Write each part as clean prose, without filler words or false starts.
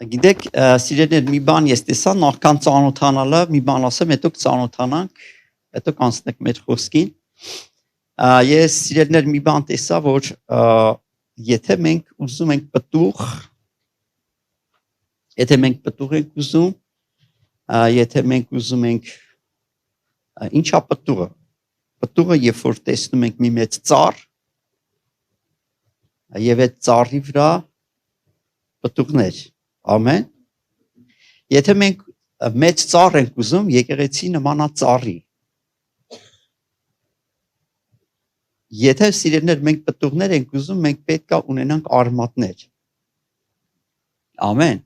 Գիտեք, սիրելիներ, մի բան ես տեսա, նախքան ծանոթանալը, մի բան ասեմ, հետո կծանոթանանք, հետո կանցնենք մեր խոսքին։ Ես սիրելիներ մի բան տեսա, որ եթե մենք ուզում ենք պտուղ, եթե մենք պտուղ ենք ուզում, եթե մենք ուզում ենք ինչա պտուղը։ Պտուղը, երբ որ տեսնում ենք մի մեծ ծառ, եւ այդ ծառի վրա պտուղներ, ամեն։ Եթե մենք մեծ ծառ ենք ուզում, եկեղեցի նմանա ծառի։ Եթե սիրելիներ մենք պտուղներ ենք ուզում, մենք պետք է ունենանք արմատներ։ Ամեն։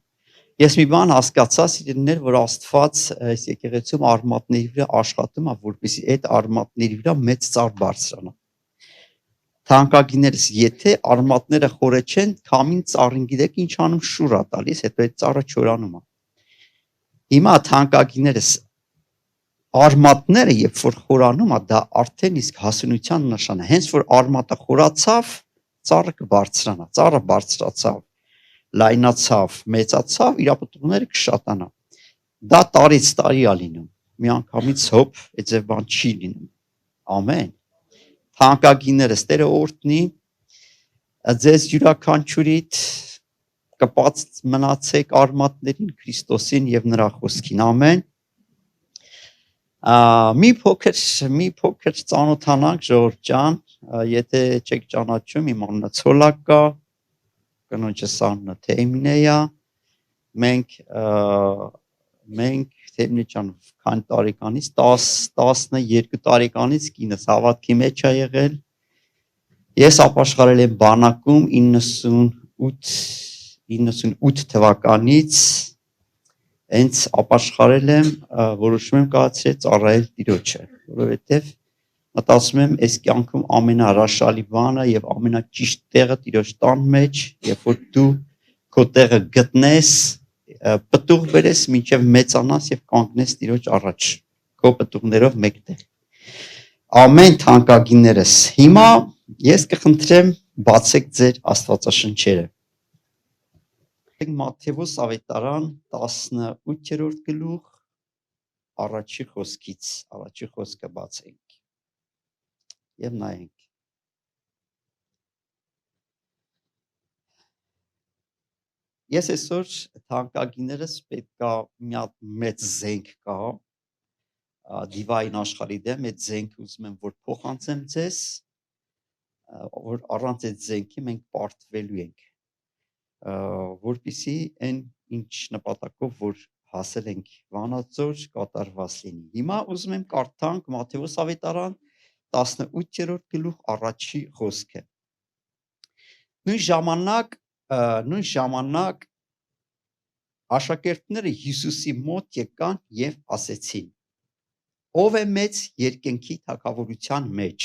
Ես մի բան հասկացա, սիրելիներ, որ Աստված այս եկեղեցում արմատների վրա աշխատում է, որպեսզի այդ արմատների վրա մեծ ծառ բարձրանա։ Թանկագիներս, եթե արմատները խորը չեն, քամին ծառին գիտեք ինչ անում, շուռ է տալիս, հետո այդ ծառը չորանում է։ Հիմա թանկագիներս, արմատները, երբ որ խորանում է, դա արդեն իսկ հասունության նշան է։ Հենց որ արմատը խորացավ, ծառը կբարձրանա, ծառը բարձրացավ, լայնացավ, մեծացավ, իր պտուղները կշատանա։ Դա տարից տարի է լինում։ Միանգամից հոп, այդ բան չի լինում։ Ամեն։ Թանկագիներս, Տերը օրհնի, ձեզ յուրաքանչյուրիդ կպած մնացեք արմատներին Քրիստոսին եւ նրա խոսքին։ Ամեն։ Մի փոքր ծանոթանանք ժողովուրդ ջան, եթե չեք ճանաչում, իմ անունը Ցոլակա, կնոջս անունը Թեյմինեյա, մենք Թեյմինե ջան քանի տարեկանից 12 տարեկանից կինս հավատքի մեջ է եղել։ Ես ապաշխարել եմ բանակում 98 թվականից, հենց ապաշխարել եմ, որոշում եմ կայացրել ծառայել Տիրոջը, որովհետև մտածում եմ, այս կյանքում ամենահրաշալի բանը եւ ամենաճիշտ տեղը Տիրոջ տան մեջ, երբ որ դու քո տեղը գտնես, պտուղ բերես, մինչև մեծանաս եւ կանգնես Տիրոջ առաջ, քո պտուղներով մեկտեղ։ Ամեն թանկագիներս, հիմա ես կխնդրեմ բացեք ձեր Աստվածաշնչերը։ Մատթեոս ավետարան 18-րդ գլուխ առաջի խոսքը բացենք եւ նայենք։ Ես այսօր թանկագիներս պետքա մի հատ մեծ զենք կա դիվային աշխարհի դեմ, այդ զենքը ուզում եմ որ փոխանցեմ ձեզ, որ առանց այդ զենքի մենք պարտվելու ենք, որպեսզի այն ինչ նպատակով որ հասել ենք Վանաձոր կատարված լինի։ Հիմա ուզում եմ կարդանք Մատթեոս ավետարան 18-րդ գլուխ առաջի խոսքը։ Նույն ժամանակ աշակերտները Հիսուսի մոտ եկան եւ ասեցին. Ով է մեծ երկնքի թագավորության մեջ։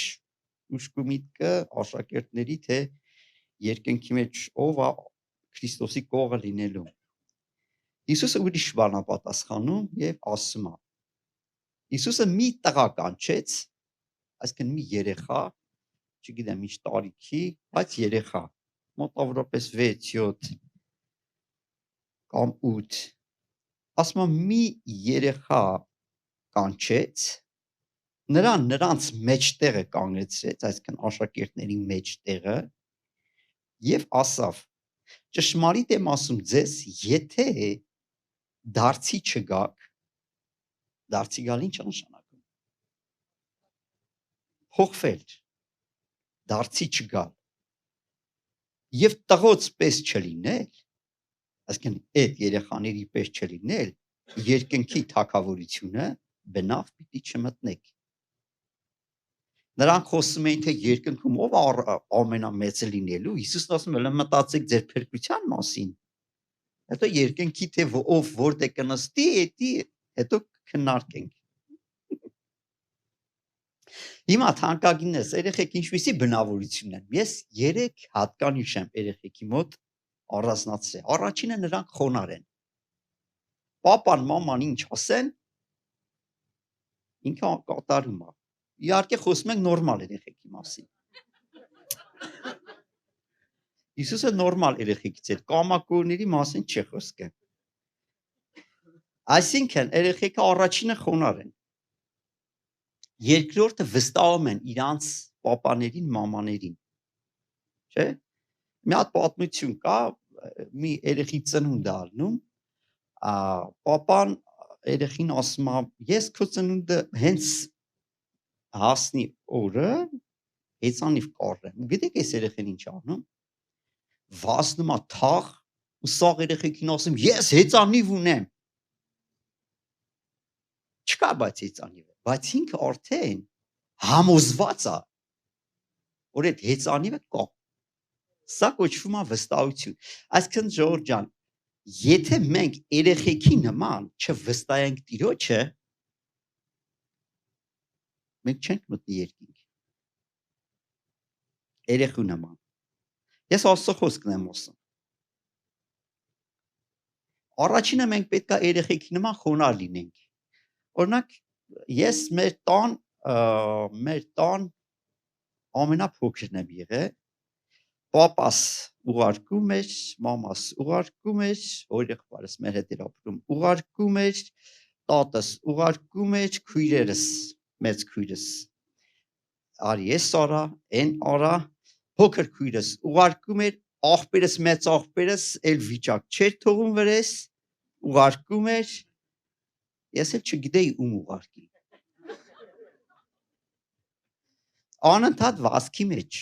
Ուշքի միտքը աշակերտների թե երկնքի մեջ ով է Քրիստոսի կողը լինելու։ Հիսուսը ուրիշ բան է պատասխանում եւ ասում է. Հիսուսը մի տղա կանչեց, այսինքն մի երեխա, չգիտեմ ինչ տարիքի, բայց երեխա, մոտավորապես 6-7 կամ 8, ասում է մի երեխա կանչեց, նրանց մեջտեղը կանգնեցրեց, այսինքն աշակերտների մեջտեղը եւ ասավ. Ճշմարիտ եմ ասում ձեզ, եթե դարձի չգաք, դարձի գալ ինչ է նշանակում։ Փոխվել, դարձի չգալ։ Եվ տղոց պես չլինել, այսինքն այդ երեխաների պես չլինել, երկնքի թագավորությունը բնավ պիտի չմտնեք։ Նրանք խոսում էին թե երկնքում ով ամենամեծը լինելու, Հիսուսն ասում է մտածեք ձեր փրկության մասին, հետո երկնքի թե ով որտե կնստի, հետո քննարկենք։ Հիմա թանկագիններս, երեխեք ինչպիսի բնավորություն են։ Ես 3 հատկանիշ եմ երեխեքի մոտ առանձնացրել։ Առաջինը նրանք խոնար են։ Պապան, մաման ինչ ասեն, ինքը կատարում է։ Իհարկե խոսում ենք նորմալ երեխեքի մասին։ Հիսուսը նորմալ երեխեքից էր, կամակորների մասին չի խոսքը։ Այսինքն երեխեքը առաջինը խոնար են, երկրորդը վստահում են իրանց պապաներին, մամաներին, չէ՞։ Մի հատ պատմություն կա, մի երեխի ծնունդ է ալնում, պապան երեխին ասում է, ես քո ծնունդը հենց հասնի օրը հեծանիվ կառնեմ։ Գիտեք այս երեխեն ինչ անում։ Վազնում է թաղ ու սաղ երեխեքին ասում, ես հեծանիվ ունեմ։ Չկա բայց հեծանիվը, բայց ինքը արդեն համոզված է, որ այդ հեծանիվը կա։ Սա կոչվում է վստահություն։ Այսինքն Ժողովուրդ ջան, եթե մենք երեխեքի նման չվստահենք Տիրոջը, մենք չենք մտնի երկինք։ Երեխու նման։ Ես Աստծո խոսքն եմ ասում։ Առաջինը մենք պետք է երեխեքի նման խոնարհ լինենք։ Օրինակ, ես մեր տան ամենափոքրն եմ եղել, պապաս ուղարկում էր, մամաս ուղարկում էր, օրեղբայրս մեր հետ էր ապրում, ուղարկում էր, տատս ուղարկում էր, քույրերս, մեծ քույրս, արի ես արա, են արա, փոքր քույրս ուղարկում էր, աղբերս, մեծ աղբերս, էլ վիճակ չէր թողում վրես, ուղարկում էր, ես էլ չգիտեի ում ուղարկի։ Անընդհատ վազքի մեջ։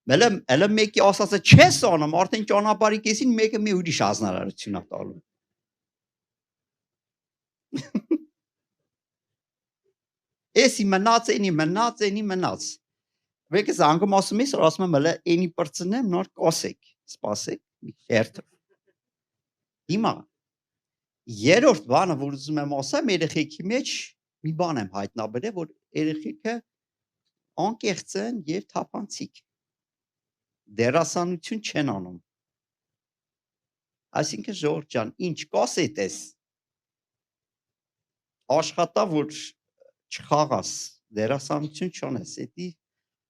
Էլ մեկի ասածը չես անում, արդեն ճանապարհի կեսին մեկը մի ուրիշ հանրարարություն է տալու։ Էսի մնաց, էնի մնաց։ Մեկը զանգում ասում ես, ասում եմ, հələ էնի բրծնեմ, նոր կասեք, սպասեք, մի հերթ։ Հիմա երրորդ բանը, որ ուզում եմ ասեմ, երեխեքի մեջ մի բան եմ հայտնաբերել, որ երեխեքը անկեղծ են եւ թափանցիկ։ Դերասանություն չեն անում։ Այսինքն Ժողովուրդ ջան, ինչ կասես, աշխատա որ չխաղաս, դերասանություն չանես, էդի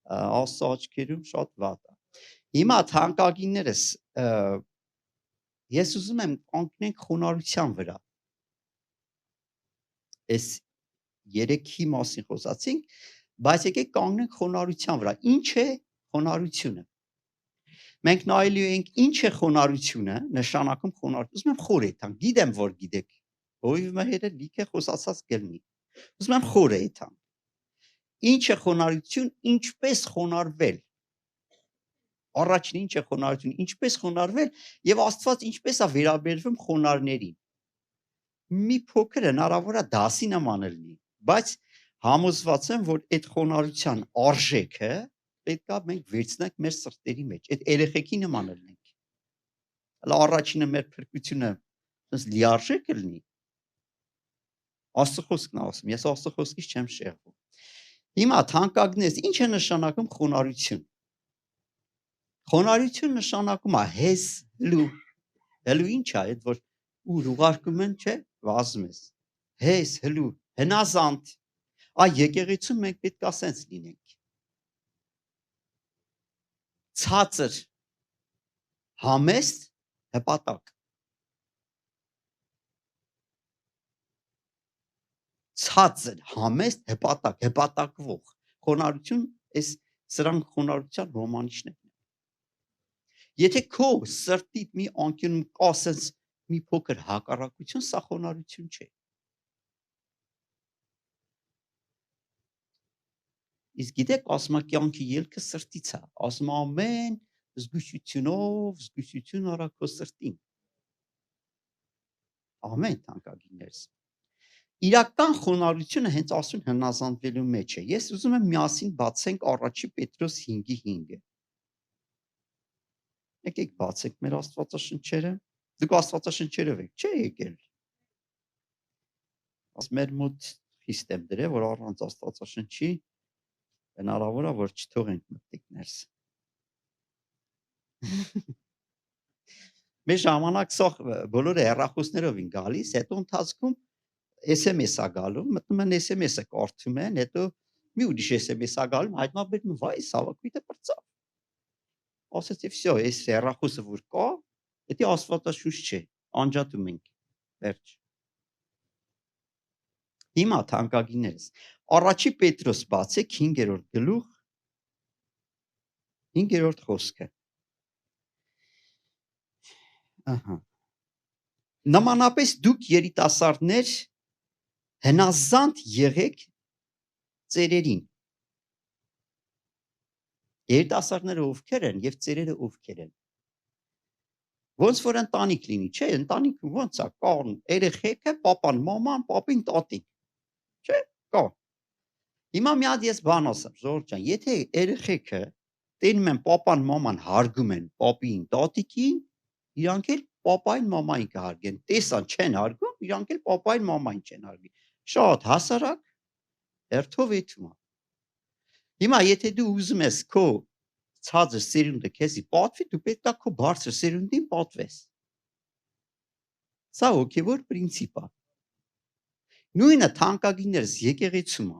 Աստծո աչքերում շատ վատ է։ Հիմա թանկագիններս, ես ուզում եմ կանգնենք խոնարհության վրա։ Այս երեքի մասին խոսացինք, բայց եկեք կանգնենք խոնարհության վրա։ Ինչ է խոնարհությունը։ Մենք նայելու ենք ինչ է խոնարհությունը, նշանակում խոնարհություն։ Ուզում եմ խորը եթան, գիտեմ որ գիտեք։ Հովիվ մհերը լիքը խոսացած կլինի։ Ուզում եմ խորը եթան։ Ինչ է խոնարհություն, ինչպես խոնարհվել։ Առաջին ինչ է խոնարհություն, ինչպես խոնարհվել եւ Աստված ինչպես է վերաբերվում խոնարհներին։ Մի փոքր հնարավոր է դասի նման լինի, բայց համոզված եմ, որ այդ խոնարհության արժեքը պետք է մենք վերցնենք մեր սրտերի մեջ, այդ երեխեքի նման լինենք։ Հələ առաջինը մեր փրկությունը ասես լիարժեք լինի։ Աստծո խոսքն է ասում, ես Աստծո խոսքից չեմ շեղվում։ Հիմա թանկագնես, ինչ է նշանակում խոնարհություն։ Խոնարհություն նշանակում է հեզ լու։ Հլու ինչ է, այդ որ ուր ուղարկում են, չէ, վազում ես։ Հեզ հլու, հնազանդ։ Այ եկեղեցում մենք պետք է ասենց լինենք։ Ցածր, համեստ, հպատակ։ Ցածր, համեստ, հպատակվող։ Խոնարհություն, այս սրանք խոնարհության ռոմանիշներն են։ Եթե քո սրտիդ մի անկյունում կա ասես մի փոքր հակառակություն, սա խոնարհություն չէ։ Իսկ գիտեք, ասում է կյանքի ելքը սրտից է, ասում ամեն զգուշությունով, զգուշություն արա քո սրտին։ Ամեն թանկագիններս։ Իրական խոնարհությունը հենց ասում հնազանդվելու մեջ է։ Ես ուզում եմ միասին բացենք առաջի Պետրոս 5:5-ը։ Եկեք բացեք մեր Աստվածաշնչերը։ Դուք Աստվածաշնչերով եք, չէ՞ եկել։ Աս մեր մոտ խիստ եմ դրել, որ առանց Աստվածաշնչի հնարավոր է որ չթողենք մտիկ ներս։ Մեր ժամանակ սա բոլորը հեռախոսներով են գալիս, հետո ընթացքում SMS-ա գալու, մտնում են SMS-ը կարդում են, հետո մի ուրիշ SMS-ա գալու, հայտնաբերում վայ, սավակույտը բրծավ։ Ասեց եւ всё, այս հեռախոսը որ կա, դա Աստվածաշունչ չէ, անջատում ենք։ Վերջ։ Հիմա թանկագիններս առաջի Պետրոս բացեք 5-րդ գլուխ 5-րդ խոսքը ահա նմանապես դուք երիտասարդներ հնազանդ եղեք ծերերին երիտասարդները ովքեր են եւ ծերերը ովքեր են ոնց որ ընտանիք լինի չէ ընտանիքը ոնց է կան երեխեքը papan maman papin տատին չէ կա հիմա մի հատ ես բան ասեմ Զոր ջան եթե երեխեքը տենում են papan maman հարգում են papին տատիկին իրանք էլ papayin mamayin կհարգեն տեսան չեն հարգում իրանք էլ papayin mamayin չեն հարգի շատ հասարակ հերթով էթում հիմա եթե դու ուզում ես քո ցածր սերունդը քեզի պատվի դու պետք է քո բարձր սերունդին պատվես սա հոգևոր պրինցիպ է նույնը թանկագիններս եկեղեցում է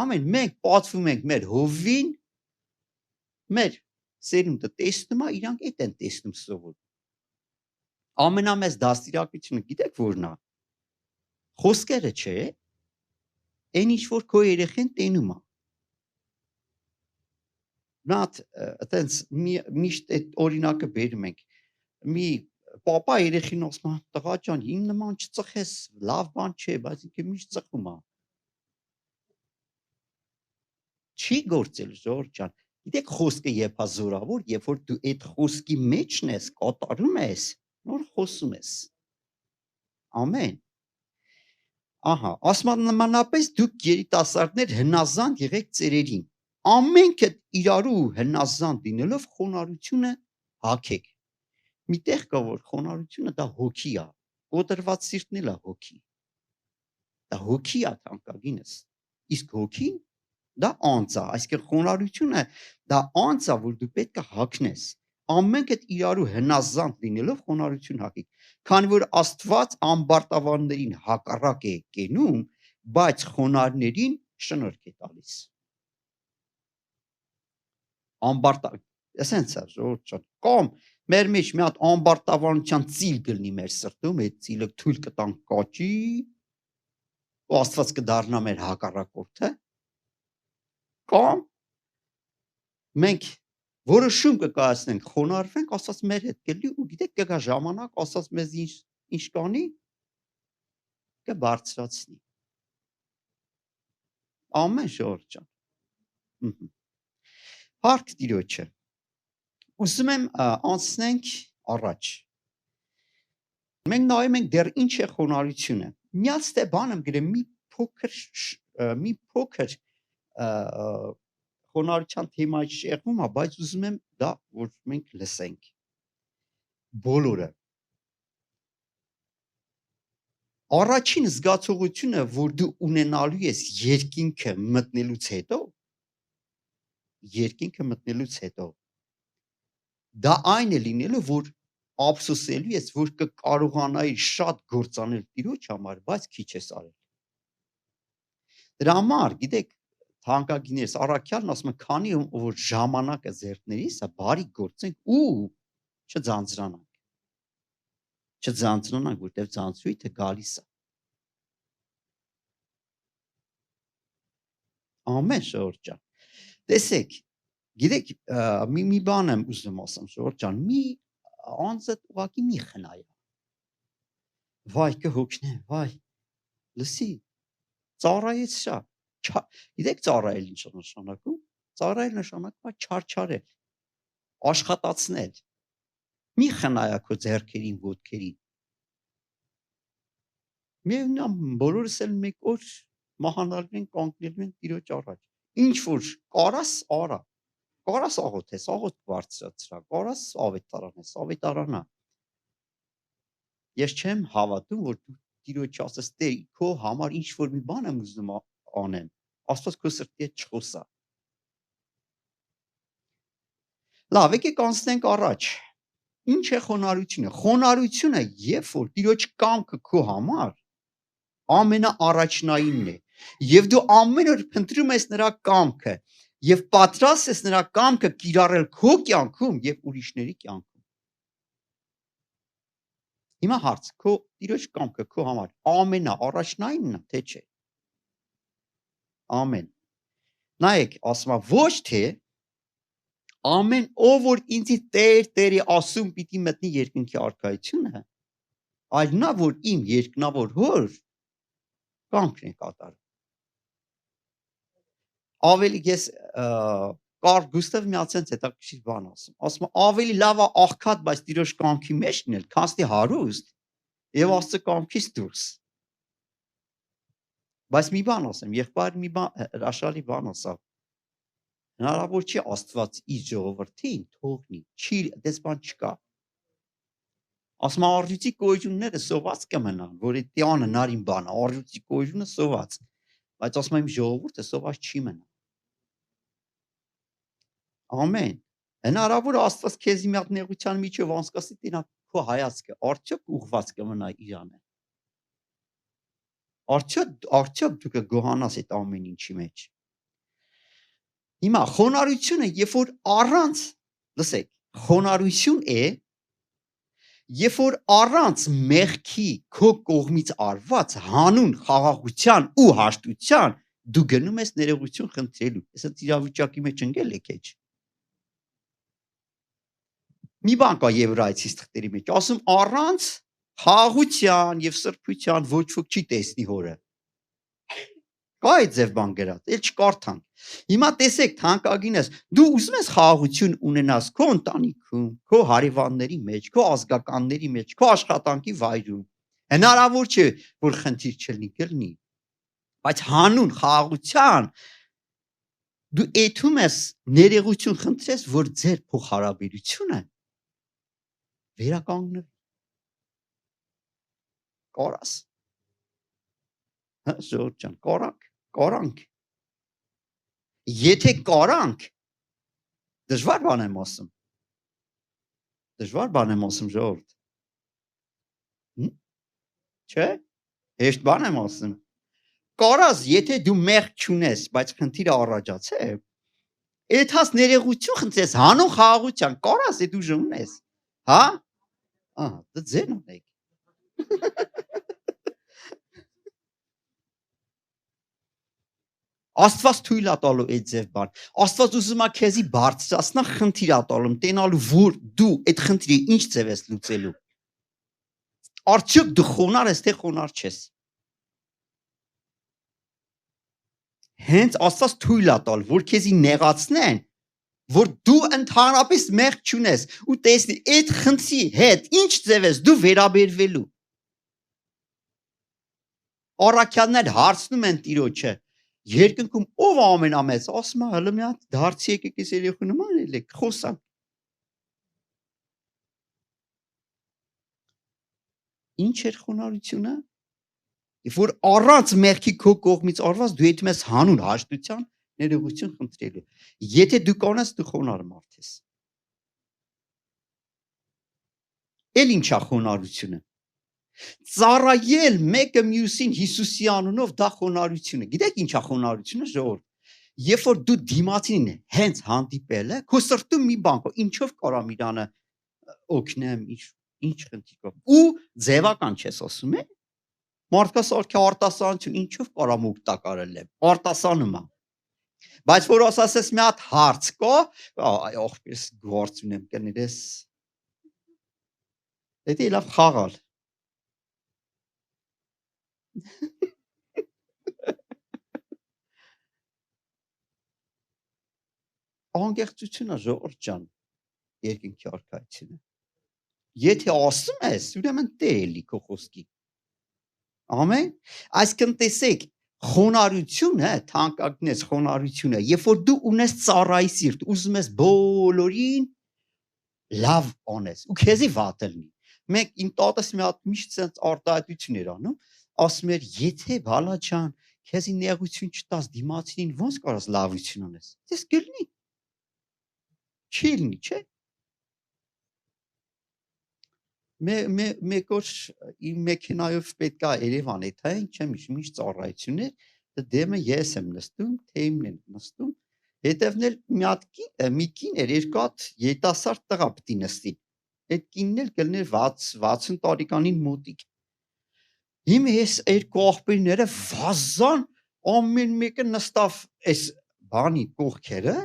ամեն մենք պատվում ենք մեր հովին մեր սերունդը տեսնում է իրանք այդ են տեսնում սովոր ամենամեծ դաստիարակությունը գիտեք որն է խոսքերը չէ այն ինչ որ քո երեխեն տենում է Նատ այտենց միշտ այդ օրինակը բերում ենք մի papa երեխին ասում է տղա ջան իմ նման չծխես լավ բան չէ բայց ինքը միշտ ծխում է չի գործել Զոր ջան գիտեք խոսքը երբ է զորավոր երբ որ դու այդ խոսքի մեջն ես կատարում ես նոր խոսում ես ամեն ահա ասում նմանապես դուք երիտասարդներ հնազանդ եղեք ծերերին ամենքը իրարու հնազանդ լինելով խոնարհությունը հագեք միտեղ կա որ խոնարհությունը դա հոգի է կոտրված սիրտն էլ է հոգի դա հոգի է թանկագինս իսկ հոգին դա անձ է այսինքն խոնարհությունը դա անձ է որ դու պետք է հագնես ամենքը իրարու հնազանդ լինելով խոնարհություն հագեք քանի որ Աստված ամբարտավաններին հակառակ է կենում բայց խոնարհներին շնորհք է տալիս ամբարտա էսենց է Զոր ջան կամ մեր մեջ մի հատ ամբարտավանության ծիլ գլնի մեր սրտում այդ ծիլը թույլ կտանք կաճի ու Աստված կդառնա մեր հակառակորդը կամ մենք որոշում կկայացնենք խոնարհվենք Աստված մեր հետ գլի ու գիտեք կգա ժամանակ Աստված մեզ ինչ կանի կբարձրացնի ամեն Զոր ջան Հարկ Տիրոջը Ուզում եմ անցնենք առաջ Մենք նայում ենք դեռ ինչ է խոնարհությունը Միած թե բան եմ գրեմ մի փոքր խոնարհության թեմայի շեղվում է բայց ուզում եմ դա որ մենք լսենք բոլորը Առաջին զգացողությունը որ դու ունենալու ես երկինքը մտնելուց հետո դա այն է լինելու որ ափսոսելու ես որ կկարողանայի շատ գործանել Տիրոջ համար բայց քիչ ես արել Դրա համար գիտեք թանկագիններս առաքյալն ասում է քանի որ ժամանակը ձեռքներիս է բարի գործենք ու չձանձրանանք որտեղ ձանձրույթը գալիս է Ամեն Զոր ջան տեսեք գիտեք մի բան եմ ուզում ասեմ Զոր ջան մի անձը ուղղակի մի խնայ վայ կհոգնեմ վայ լսի ծառայեցա գիտեք ծառայել ինչ նշանակում ծառայել նշանակում է չարչարել աշխատացնել մի խնայա քո ձեռքերին ոտքերին միևնույն բոլորս էլ մեկ օր մահանալու են կանգնելու են Տիրոջ առաջ ինչ որ կարաս արա կարաս աղոթես աղոթ բարձրացրա կարաս ավետարանես ավետարանա ես չեմ հավատում որ դու Տիրոջ ասես Տեր քո համար ինչ որ մի բան եմ ուզում անեմ Աստված քո սրտի հետ չխոսա Լավ եկեք անցնենք առաջ Ինչ է խոնարհությունը խոնարհությունը երբ որ Տիրոջ կամքը քո համար ամենաառաջնայինն է եւ դու ամեն օր փնտրում ես նրա կամքը եւ պատրաստ ես նրա կամքը կիրառել քո կյանքում եւ ուրիշների կյանքում Հիմա հարց, քո տիրոջ կամքը քո համար ամենա առաջնայինն է, թե չէ։ Ամեն։ Նայեք, ասում է ոչ թե ամեն ով որ ինձի Տեր ասում պիտի մտնի երկնքի արքայությունը, այլ նա որ իմ երկնավոր հոր կամքն է կատարում։ Ավելի ես Կարլ Գուստավ միացած հետաքրքիր բան ասում է ավելի լավ է աղքատ, բայց տիրոջ կամքի մեջ լինել, քան ստի հարուստ եւ Աստծո կամքից դուրս։ Բայց մի բան ասեմ, եղբայր մի բան հրաշալի բան ասավ։ Հնարավոր չի Աստված իր ժողովրդին թողնի, չի, դες բան չկա։ Ասում է արժույթի գոյությունները սոված կմնան, որ այդ հնարին բան է, արժույթի գոյությունը սոված, բայց ասում է իմ ժողովուրդը սոված չի մնա։ Ամեն։ Հնարավոր է Աստված քեզ մի հատ նեղության միջով անցկացի տենա քո հայացքը, արդյոք ուղված կմնա Իրանը։ Արդյոք դու կգոհանաս այդ ամեն ինչի մեջ։ Հիմա խոնարհությունը, երբ որ առանց, լսեք, խոնարհություն է, երբ որ առանց մեղքի քո կողմից արված հանուն խաղաղության ու հաշտության դու գնում ես ներողություն խնդրելու։ Այսինքն իրավիճակի մեջ ընկել եք էջ։ Մի բան կա Եբրայեցիս թղթերի մեջ, ասում առանց խաղաղության եւ սրբության ոչ ոք չի տեսնի հորը։ Կա այդ ձև բան գրած, էլ չկարդանք։ Հիմա տեսեք, թանկագինս, դու ուզում ես խաղաղություն ունենաս քո ընտանիքում, քո հարևանների մեջ, քո ազգականների մեջ, քո աշխատանքի վայրում։ Հնարավոր չէ, որ խնդիր չլինի, կլինի։ Բայց հանուն խաղաղության դու էթում ես ներողություն խնդրես, որ ձեր փոխհարաբերությունը վերականգնվի։ Կարաս։ Հա, Ժողովուրդ ջան, կարանք։ Եթե կարանք, դժվար բան եմ ասում։ Դժվար բան եմ ասում, ժողովուրդ։ Չէ՞։ Հեշտ բան եմ ասում։ Կարաս, եթե դու մեղք չունես, բայց խնդիրը առաջացե, այդհաս ներողություն խնդրես հանուն խաղաղության, կարաս այդ ուժը ունես։ Հա? Ահա, դա ձեն ունեք։ Աստված թույլ է տալու այդ ձև բան։ Աստված ուզում է քեզի բարձրացնա խնդիր է տալում, տենալու որ դու այդ խնդիրը ինչ ձև ես լուծելու։ Արդյոք դու խոնար ես, թե խոնար չես։ Հենց Աստված թույլ է տալ, որ քեզի նեղացնեն, որ դու ընդհանրապես մեղք չունես ու տեսնի այդ խնդրի հետ ինչ ձև ես դու վերաբերվելու։ Առաքյալներ հարցնում են Տիրոջը, երկնքում ով ամենամեծ, ասում է հələ մի հատ դարձի եկեք ես երեխու նման ելեք, խոսանք։ Ինչ էր խոնարհությունը։ Երբ որ առանց մեղքի քո կողմից արված դու եթում ես հանուն հաշտության ներողություն խնդրելու։ Եթե դու կանես դու խոնարհ մարդ ես։ Էլ ինչա խոնարհությունը։ Ծառայել մեկը մյուսին Հիսուսի անունով դա խոնարհություն է։ Գիտեք ինչա խոնարհությունը, ժողովուրդ։ Երբ որ դու դիմացին հենց հանդիպել է, քո սրտում մի բան կա, ինչով կարամ իրանը օգնեմ, ինչ խնդիր կա։ Ու ձևական չես ասում է։ Մարդկա սարքի արտասանություն ինչով կարամ օգտակարել եմ։ Արտասանում է։ Բայց որ ասես մի հատ հարց կա, ախպերս գործ ունեմ կներես։ Դա լավ խաղալ։ Անկեղծությունը ժողովուրդ ջան, երկնքի արքայությունը։ Եթե ասում ես, ուրեմն Տեր էլի քո խոսքի։ Ամեն։ Այսինքն տեսեք, խոնարհությունը, թանկագնես խոնարհությունը, երբ որ դու ունես ծառայի սիրտ, ուզում ես բոլորին լավ անես, ու քեզի վատ լինի։ Մենք իմ տատս մի հատ միշտ ցած արտահայտություն էր անում, ասում էր, եթե բալա ջան, քեզի նեղություն չտաս դիմացին, ոնց կարաս լավություն անես։ Դες գլնի։ Չի լինի, չէ՞։ Մեկ օր իմ մեքենայով պետք է Երևան եթային, չեմ միշտ ծառայություններ, դա դեմը ես եմ նստում, թեյմն են նստում, հետևն էլ մի կին էր, երկու հատ երիտասարդ տղա պիտի նստի։ Այդ կինն էլ կլներ 60 տարեկանին մոտիկ։ Հիմա ես երկու աղբերները վազան ամեն մեկը նստավ այս բանի կողքերը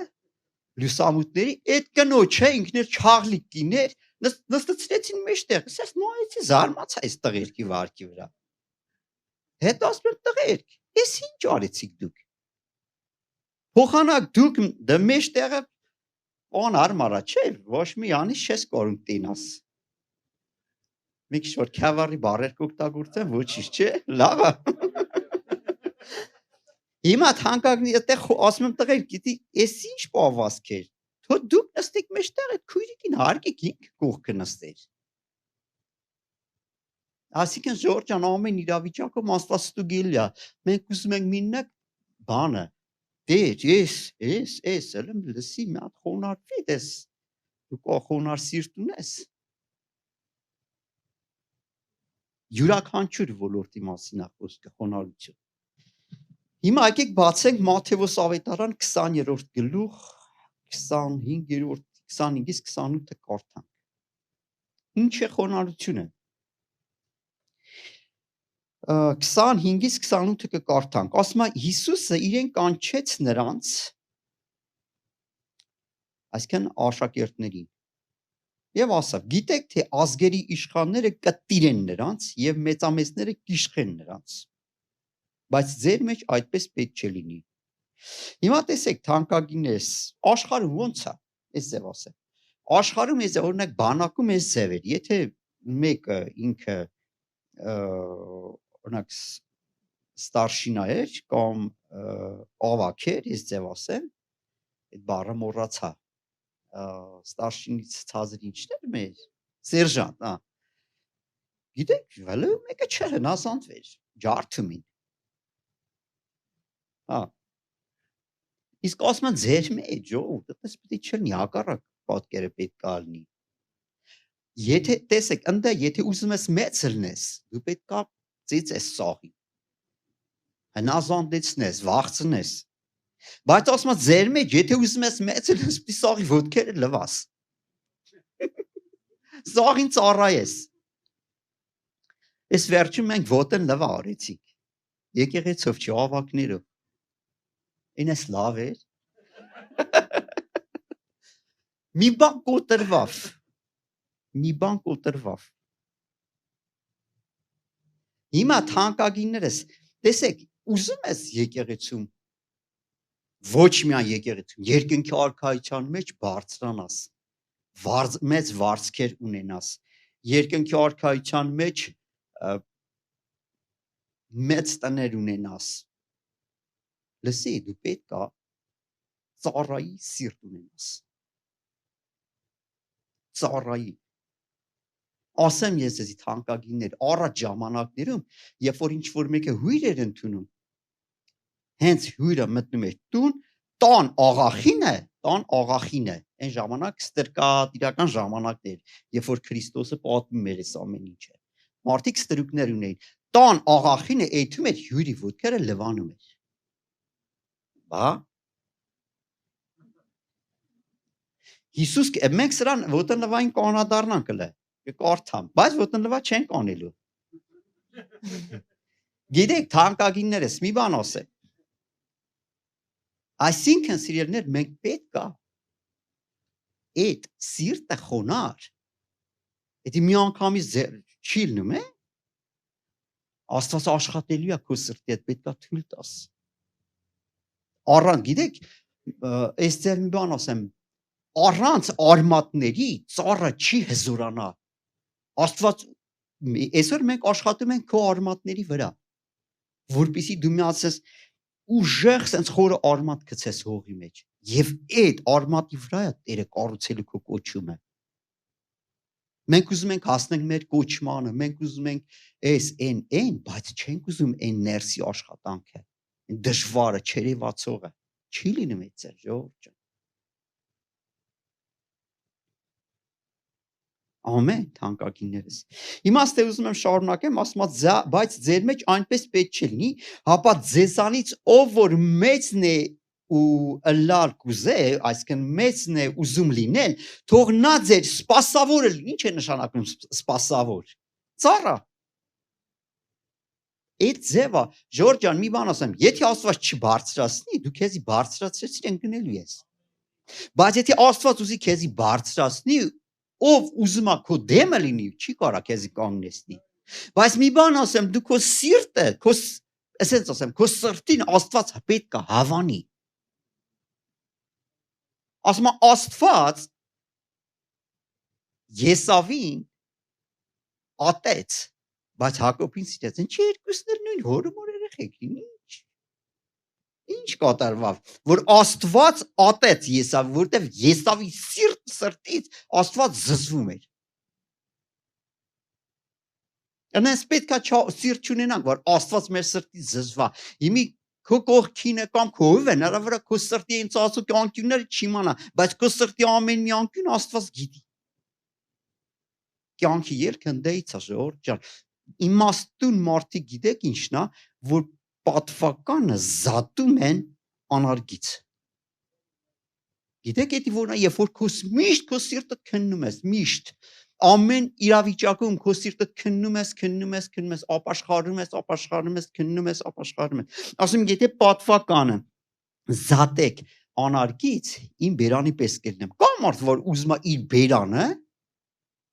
լուսամուտների այդ կնոջը ինքներ չաղլիկ կիներ նստեցրեցին մեջտեղ ասես նայեցի զարմացա այս տղերքի վարքի վրա հետո ասում եմ տղերք ես ինչ արեցիք դուք փոխանակ դուք դե մեջտեղը on արմարա չէ ոչ մի անից չես կարող տինաս մի քիչ որ քավարի բարեր կօգտագործեմ ոչինչ չէ լավ է Հիմա թանկագնի այդտեղ ասում եմ տղեր գիտի էս ինչ պավազք էր թո դուք նստեք մեջտեղ այդ քույրիկին հարգեք ինք կողքը նստեր Այսինքն Ժորժան ամեն իրավիճակում աստվածստուգիլ է մենք ուզում ենք միննակ բանը դեր ես ելեմ լսի մի հատ խոնարհվի դες դու խոնարհ սիրտ ունես յուրաքանչյուր ոլորտի մասին է խոսքը խոնարհություն Հիմա եկեք բացենք Մատթեոս ավետարան 20-րդ գլուխ 25-րդ 25-ից 28-ը կարդանք Ինչ է խոնարհությունը 25-ից 28-ը կկարդանք ասում է Հիսուսը իրեն կանչեց նրանց այսինքն աշակերտներին եւ ասավ գիտեք թե ազգերի իշխանները կտիրեն նրանց եւ մեծամեծները կիշխեն նրանց բայց ձեր մեջ այդպես պետք չէ լինի Հիմա տեսեք թանկագինես աշխարհում ոնց է այս ձև ասեմ աշխարհում ես օրինակ բանակում ես ձևեր եթե մեկը ինքը օրինակ ստարշինա էր կամ ավակ էր ես ձև ասեմ այդ բառը մոռացա ստարշինից ցածր ինչն էր մեր սերժանտ գիտեք վալը մեկը չհնազանդվեր ջարդումին Իսկ ասում են ձեր մեջ, դες պետք է չլինի հակառակ պատկերը պետք է լինի։ Եթե տեսեք, ընդ եթե ուզում ես մեծ լնես, դու պետք է ծիծես սաղի։ Հնազանդեցնես, վախցնես։ Բայց ասում եմ ձեր մեջ, եթե ուզում ես մեծ լնես, պետք է սաղի ոտքերը լվաս։ Սաղին ծառայես։ Այս վերջում մենք ոտեն լվա արեցինք։ Եկեղեցով չի ավակներով։ Ինես լավ էր։ Մի բան կոտրվավ։ Հիմա թանկագիններս, տեսեք, ուզում ես եկեղեցում, ոչ միայն եկեղեցում, երկնքի արքայության մեջ բարձրանաս, մեծ վարձքեր ունենաս, երկնքի արքայության մեջ մեծ տներ ունենաս, լսի, դու պետք է ծառայի սիրտ ունենաս, ծառայի, ասեմ ես եզի թանկագիններ, առաջ ժամանակներում, երբ որ ինչ-որ մեկը հույր էր ընդունում, հենց հույրը մտնում էր տուն, տան աղախինը, այն ժամանակ ստրկատիրական ժամանակներ, երբ որ Քրիստոսը պատմում էր այս ամեն ինչը, մարդիկ ստրուկներ ունեին, տան աղախինը էյթում էր հյուրի ոտքերը լվանում էր, բա, Հիսուս, մենք սրան ոտնլվային կանադարնան կլե, կկարդամ, բայց ոտնլվա չեն կանելու, գիտեք թանկագիններս, մի բան ասեմ, այսինքն սիրելներ մենք պետք է այդ սիրտը խոնար էդի մի անգամից չի լնում է Աստված աշխատելու է քո սրտի հետ պետք է թույլ տաս առանց գիտեք այս ձեր մի բան ասեմ առանց արմատների ծառը չի հզորանա Աստված այսօր մենք աշխատում ենք քո արմատների վրա որպեսզի դու միացես ուժեղ sense խորը արմատ գցես հողի մեջ եւ այդ արմատի վրա է Տերը կառուցելու քո կոչումը մենք ուզում ենք հասնենք մեր կոչմանը մենք ուզում ենք այն բայց չենք ուզում այն ներսի աշխատանքը դժվարը չերևացողը չի լինում այդ ձեր ժողովուրդ Ամեն թանկագիններս Հիմա ստե ուզում եմ շարունակեմ ասում բայց ձեր մեջ այնպես պետք չի լինի հապա ձեզանից ով որ մեծն է ու ըլլալ կուզե, այսինքն մեծն է ուզում լինել, թող նա ձեր սպասավորը լինի, ինչ է նշանակում սպասավոր։ Ծառա։ Այդ ձևը, Ժորժ ջան, մի բան ասեմ, եթե Աստված չբարձրացնի, դու քեզի բարձրացրեցիր ընկնելու ես։ Բայց եթե Աստված ուզի քեզի բարձրացնի, ով ուզում է քո դեմը լինի, չի կարա քեզի կանգնեցնի։ Բայց մի բան ասեմ, դու քո սիրտը, ասենց ասեմ, քո սրտին Աստված պետք է հավանի։ Ասում է Աստված Եսավին ատեց, բայց Հակոբին սիրեց։ Ինչի երկուսն էլ նույն հորը մոր երեխեք լինի։ Ինչ կատարվավ, որ Աստված ատեց Եսավ, որտեվ Եսավի սրտից Աստված զզվում էր։ Այնպես պետք է սիրտ չունենանք, որ Աստված մեր սրտից զզվա։ Հիմի քո կողքինը կամ քո ովն նրա վրա քո սրտի այն ծածուկ անկյունները չիմանա, բայց քո սրտի ամեն մի անկյուն Աստված գիտի։ Կյանքի ելքը ընդեից է Ժողովուրդ ջան։ Իմաստուն մարդիկ գիտեք ինչն է, որ պատվականը զատում են անարգից։ Գիտեք էդի որն է, երբ որ միշտ քո սիրտը քննում ես, միշտ ամեն իրավիճակում քո սիրտը քննում ես, ապաշխարում ես, քննում ես, ապաշխարում ես։ Ասում եթե պատվականը զատեք անարգից, իմ բերանի պես կլինեմ։ Կա մարդ, որ ուզում է իր բերանը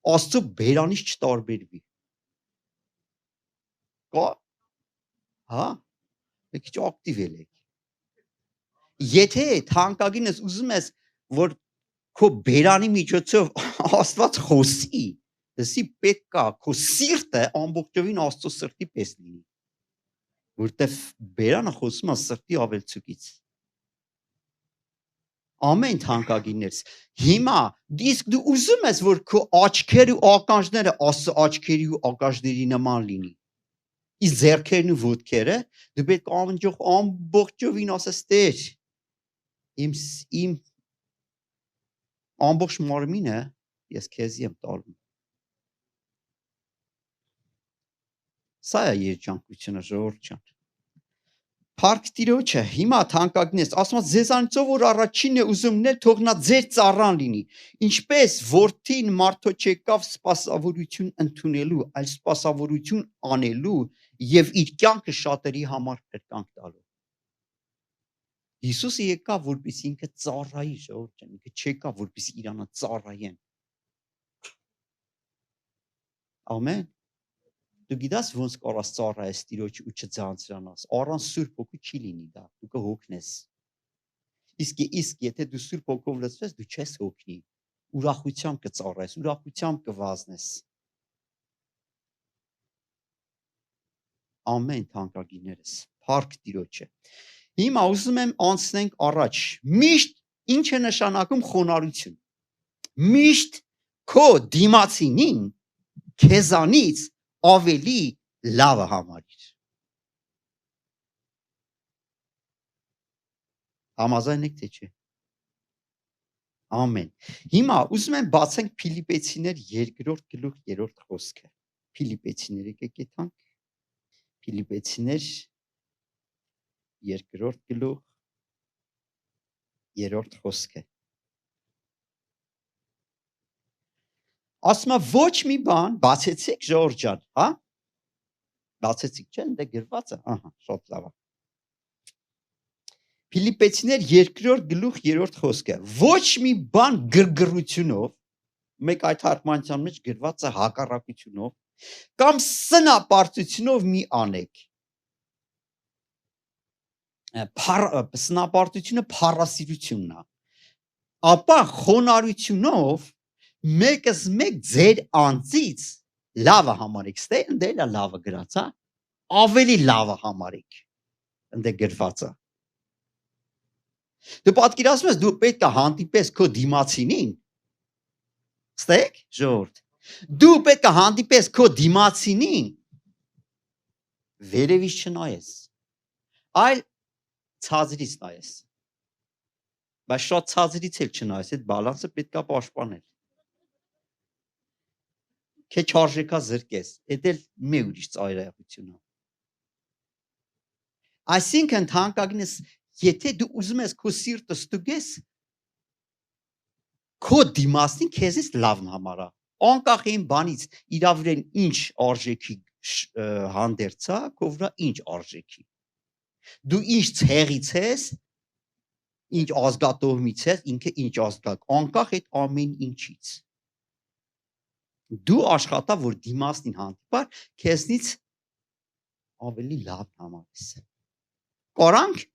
Աստծո բերանից չտարբերվի։ Կա։ Հա, մի քիչ ակտիվ ելեք։ Եթե թանկագինս ուզում ես, որ քո բերանի միջոցով Աստված խոսի, դասի պետք է քո սիրտը ամբողջովին Աստծո սրտի պես լինի։ Որտեվ բերանը խոսում է սրտի ավելցուկից։ Ամեն թանկագիններս։ Հիմա իսկ դու ուզում ես, որ քո աչքերը ու ականջները Աստծո աչքերի ու ականջների նման լինի։ Իսկ ձեռքերն ու ոտքերը դու պետք է ամբողջովին ասես Տեր, իմ ամբողջ մարմինը ես քեզի եմ տալու։ Սա է երջանկությունը Ժողովուրդ ջան։ Փառք Տիրոջը, հիմա թանկագինես, ասում է ձեզանից ով որ առաջինն է ուզումն է, թող նա ձեր ծառան լինի, ինչպես որդին մարդո չեկավ սպասավորություն ընդունելու, այլ սպասավորություն անելու եւ իր կյանքը շատերի համար փրկանք տալու։ Հիսուսը եկավ, որպեսզի ինքը ծառայի, Ժողովուրդ ջան, ինքը չեկավ, որպեսզի իրանը ծառայեն։ Ամեն։ Դու գիտես ոնց կարաս ծառայես Տիրոջ ու չձանձրանաս։ Առանց Սուրբ Հոգու չի լինի դա, դու կհոգնես։ Իսկ եթե դու Սուրբ Հոգով լցվես, դու չես հոգնի։ Ուրախությամբ կծառայես, ուրախությամբ կվազնես։ Ամեն թանկագիններս, փառք Տիրոջը։ Հիմա ուզում եմ անցնենք առաջ։ Միշտ ինչ է նշանակում խոնարհություն։ Միշտ քո դիմացինին քեզանից ավելի լավը համարիր։ Համաձայն եք թե չէ։ Ամեն։ Հիմա ուզում եմ բացենք Փիլիպեցիներ 2-րդ գլուխ 3-րդ խոսքը։ Փիլիպեցիներ եկեք եթանք։ Փիլիպեցիներ 2-րդ գլուխ 3-րդ խոսքը։ Ասում է ոչ մի բան, բացեցիք Ժողովուրդ ջան, հա? Բացեցիք, չէ՞, դե գրված է, ահա, շատ լավ է։ Փիլիպեցիներ 2-րդ գլուխ 3-րդ խոսքը։ Ոչ մի բան գրգռությունով, մեկ այդ թարգմանության մեջ գրված է հակառակությունով, կամ սնապարտությունով մի անեք։ Սնապարտությունը փառասիրությունն է։ Ապա խոնարհությունով մեկս մեկ ձեր անձից լավը համարեք, ստե ընդելա լավը գրած, հա, ավելի լավը համարեք, ընդե գրված է։ Դու պատկերացնում ես, դու պետք է հանդիպես քո դիմացինին, ստեք, Ժողովուրդ, դու պետք է հանդիպես քո դիմացինին, վերևից չնայես, այլ ցածրից նայես, բայց շատ ցածրից էլ չնայես, այդ բալանսը պետք է պաշտպանել։ Քեչ արժեքա զրկես, էդ էլ մի ուրիշ ծայրահեղություն է։ Այսինքն թանկագինս Եթե դու ուզում ես քո սիրտը ստուգես, քո դիմասին քեզից լավն համարա։ Անկախ այն բանից իրավրեն ինչ արժեքի հանդերձա, քո վրա ինչ արժեքի։ Դու ինչ ցեղից ես, ինչ ազգատոհմից ես, ինքը ինչ ազգակ, անկախ այդ ամեն ինչից։ Դու աշխատա, որ դիմասին հանդիպար, քեզնից ավելի լավ համարես։ Կորանք։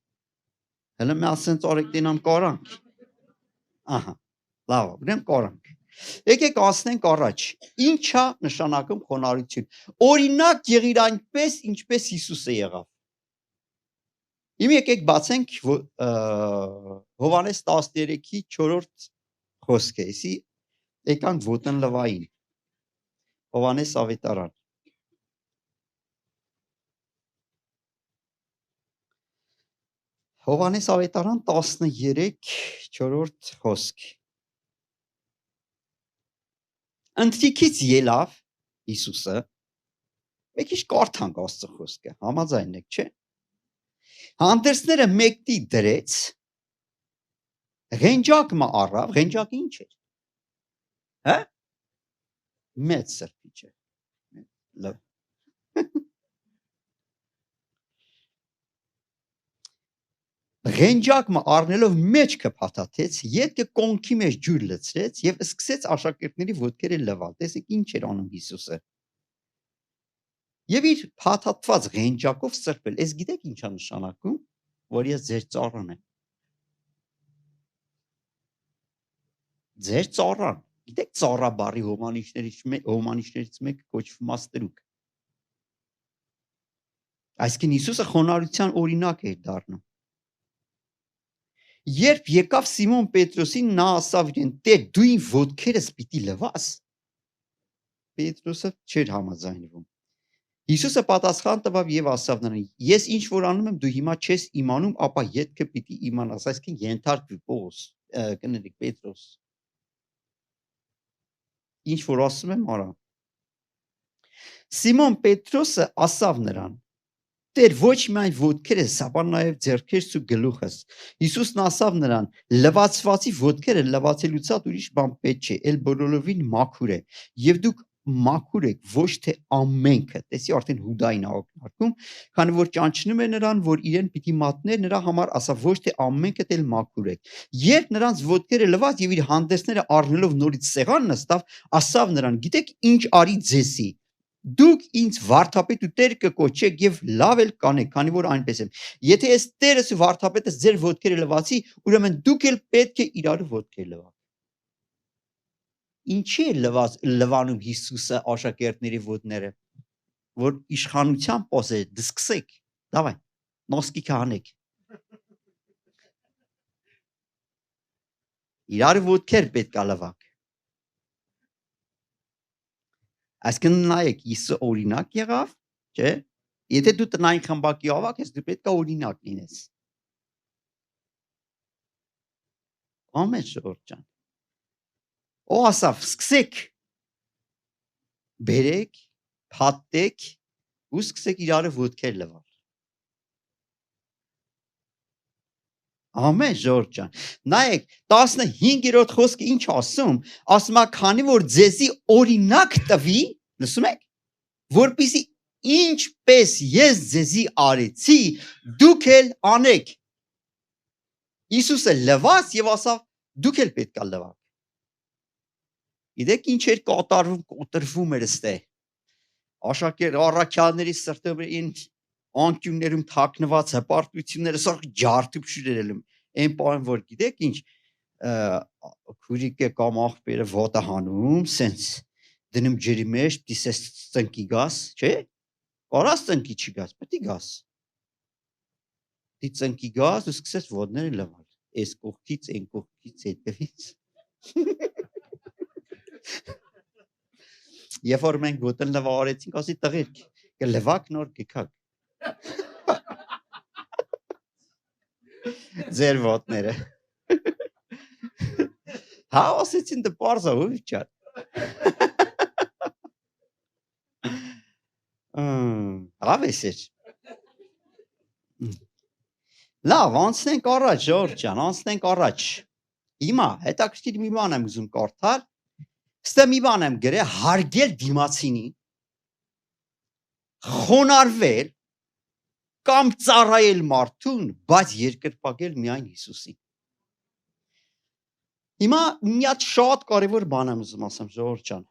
Հələ մի ասենց օրեկտենամ կորանք։ Ահա, լավ, ուրեմն կորանք։ Եկեք ասնենք առաջ, ինչա նշանակում խոնարհություն։ Օրինակ եղիր այնպես, ինչպես Հիսուսը եղավ։ Հիմա եկեք բացենք Հովհաննես 13-ի 4-րդ խոսքը, էսի եկանք ոտնն լվային։ Հովհաննես ավետարան։ Հովհաննես ավետարան 13-4-րդ խոսք։ Ընթրիքից ելավ Հիսուսը, մեկ ինչ կարդանք Աստծո խոսքը, համաձայն եք, չէ՞։ Հանդերձները մեկտի դրեց, ղենջակը առավ, ղենջակը ինչ էր։ Հա՞։ Մեծ սրբիչ է։ Լավ։ Ղենջակը առնելով մեջքը փաթաթեց, ետքը կոնքի մեջ ջուր լցրեց եւ սկսեց աշակերտների ոտքերը լվալ։ Տեսեք ինչ էր անում Հիսուսը։ Եվ իր փաթաթված ղենջակով սրբել։ Ես գիտեք ինչա նշանակում, որ ես ձեր ծառան եմ։ Ձեր ծառան։ Գիտեք ծառա բառի հոմանիշներից մեկը կոչվում է ստրուկ։ Այսինքն Հիսուսը խոնարհության օրինակ էր դառնում։ Երբ եկավ Սիմոն Պետրոսին, նա ասավ իրեն. «Տեր, դու իմ ոտքերս պիտի լվաս»։ Պետրոսը չէր համաձայնվում։ Հիսուսը պատասխան տվավ եւ ասավ նրան. «Ես ինչ որ անում եմ, դու հիմա չես իմանում, ապա ետքը պիտի իմանաս»։ Այսինքն ենթարկվի Պողոս, կներեք Պետրոս։ Ինչ որ ասում եմ, արա։ Սիմոն Պետրոսը ասավ նրան. Տեր, ոչ միայն ոտքերս, ապա նաև ձեռքերս ու գլուխս։ Հիսուսն ասավ նրան. լվացվածի ոտքերը լվացելուց ուրիշ բան պետք չէ, էլ բոլորովին մաքուր է։ Եվ դուք մաքուր եք, ոչ թե ամենքը։ Տեսի արդեն Հուդային ակնարկում, քանի որ ճանչնում է նրան, որ իրեն պիտի մատներ, նրա համար ասավ ոչ թե ամենքդ էլ մաքուր եք։ Երբ նրանց ոտքերը լվաց եւ իր հանդեսները առնելով նորից սեղան նստավ, ասավ նրան. գիտեք ինչ արի ձեզի։ Դուք ինձ վարդապետ ու տեր կկոչեք եւ լավ էլ կանեք, քանի որ այնպես եմ։ Եթե ես տերս ու վարդապետս ձեր ոտքերը լվացի, ուրեմն դուք էլ պետք է իրար ոտքեր լվաք։ Ինչի է լվանում Հիսուսը աշակերտների ոտները, որ իշխանության պոսե դսկսեք, դավայ, նոսկի կանեք։ Իրար ոտքեր պետք է լվաք։ Այսինքն նայեք, Հիսուսը օրինակ եղավ, չէ՞։ Եթե դու տնային խմբակի ավակ ես, դու պետք է օրինակ լինես։ Ամեն ժողովուրդ ջան։ Ո ասավ, սկսեք, բերեք, փաթեք ու սկսեք իրար ոտքեր լվալ։ Ամեն ժողովուրդ ջան։ Նայեք, 15-րդ խոսքը ինչ ասում, ասում է, քանի որ ձեզի օրինակ տվի, լսում եք, որպեսզի ինչպես ես ձեզի արեցի, դուք էլ անեք։ Հիսուսը լվաց եւ ասավ, դուք էլ պետք է լվաք։ Գիտեք ինչ էր կատարվում, կոտրվում էր ստե։ Աշակերտ առաքյալների սրտերին անկյուններում թաքնված հպարտությունները սա ջարդուփշուր երելում։ Այն բան որ գիտեք ինչ քուրիկը կամ աղբերը ոտը հանում, սենց դնում ջրի մեջ, դիսես ծնկի գաս, չէ՞։ Կարաս ծնկի չգաս, պետք է գաս։ Դի ծնկի գաս ու սկսես ոտները լվալ։ Այս կողքից, այն կողքից, հետևից։ Երբ որ մենք ոտը լվարեցինք, ասի տղերք, կլվակ նոր գքակ։ Ձեր ոտները։ Հա, ասեցին դե պարզա ու վիճար։ Լավ էսեր։ Լավ, անցնենք առաջ, Ժորժ ջան, անցնենք առաջ։ Հիմա հետաքրքիր մի բան եմ ուզում կարդալ։ Ստե մի բան եմ գրել, հարգել դիմացինի, խոնարհվել կամ ծառայել մարդուն, բայց երկրպագել միայն Հիսուսին։ Հիմա մի հատ շատ կարևոր բան եմ ուզում ասեմ, Ժորժ ջան։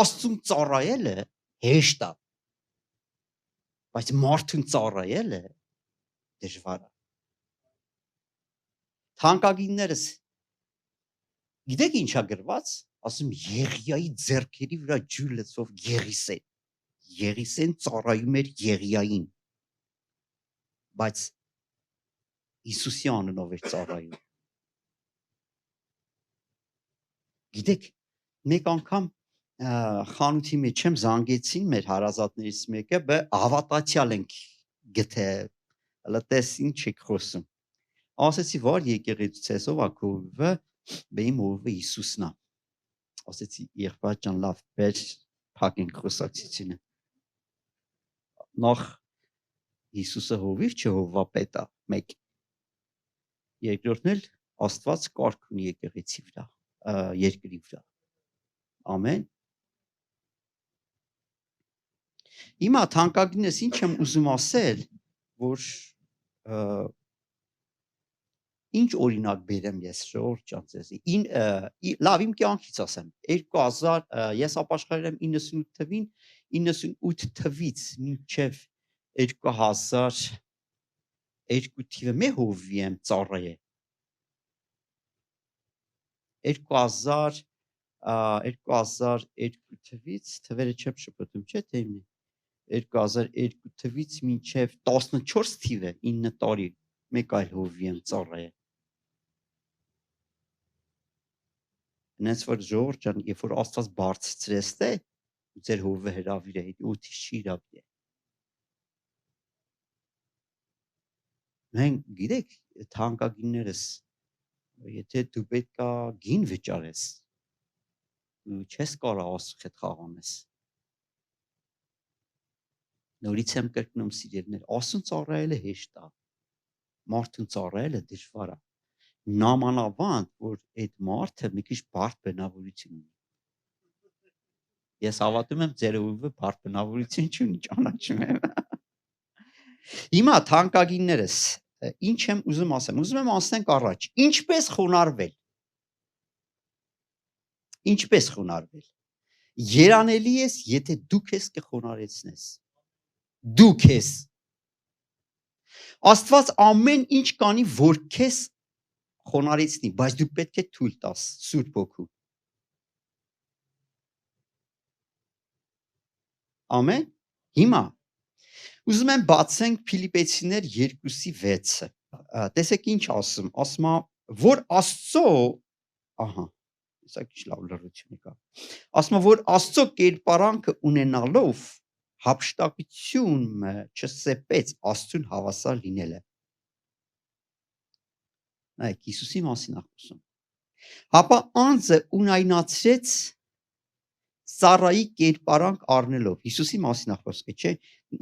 Աստծուն ծառայելը հեշտ է, բայց մարդուն ծառայելը դժվար է։ Թանկագիններս գիտեք ինչա գրված, ասում Եղիայի ձեռքերի վրա ջուր լցվող Եղիսեն։ Եղիսեն ծառայում էր Եղիային, բայց Հիսուսի անունով էր ծառայում։ Գիտեք, մեկ անգամ խանութի մեջ եմ զանգեցին մեր հարազատներից մեկը, բը հավատացյալ ենք գթե, հələ տես ինչ եք խոսում։ Ասեցի, որ եկեղեցուց ով ակովը, բեմ ով Հիսուսն է։ Ասեցի, եղբայր ջան, լավ, բեր փակենք խոսակցությունը։ Նախ Հիսուսը հովիվ չէ, հովվապետ է, մեկ։ Երկրորդն էլ Աստված կարգ ունի եկեղեցի վրա, երկրի վրա։ Ամեն։ Հիմա թանկագինս ինչ եմ ուզում ասել, որ ինչ օրինակ բերեմ ես Ժորժ ջան ձեզի։ Լավ, իմ կյանքից ասեմ, 2000 ես ապաշխարել եմ 98 թվին, 98 թվից մինչև 2002 թիվը մի հովվի եմ ծառայել։ 2002 թվից թվերը չեմ շփոթում, չէ՞ թե իմն 2002 թվից մինչև 14 թիվը 9 տարի մեկ այլ հովվի եմ ծառայել։ Նենց որ Ժորժ ջան, երբ որ Աստված բարձրացրեց թե ու ձեր հովը հրավիրել է, ութի չի հրավիրել։ Մենք գիտեք, թանկագիններս, եթե դու պետք է գին վճարես, ու չես կարող Աստծու հետ խաղանես։ Նորից եմ կրկնում սիրելիներ, Աստծուն ծառայելը հեշտ է, մարդուն ծառայելը դժվար է։ Նամանավանդ, որ այդ մարդը մի քիչ բարդ բնավորություն ունի։ Ես հավատում եմ, ձեր հովը բարդ բնավորություն չունի, ճանաչում եմ։ Հիմա թանկագիններս, ինչ եմ ուզում ասեմ, ուզում եմ անցնենք առաջ։ Ինչպես խոնարհվել։ Ինչպես խոնարհվել։ Երանելի ես, եթե դու քեզ կխոնարհեցնես։ Դու քեզ։ Աստված ամեն ինչ կանի, որ քեզ խոնարհեցնի, բայց դու պետք է թույլ տաս Սուրբ Հոգու։ Ամեն։ Հիմա ուզում եմ բացենք Փիլիպեցիներ 2:6-ը։ Տեսեք ինչ ասում, ասում է, որ Աստծո, ահա, սա քիչ լավ լրություն կա։ Ասում է, որ Աստծո կերպարանքը ունենալով հափշտակությունը չսեպեց Աստծուն հավասար լինելը։ Նայեք, Հիսուսի մասին է խոսում։ Հապա անձը ունայնացրեց ծառայի կերպարանք առնելով։ Հիսուսի մասին է խոսքը, չէ՞։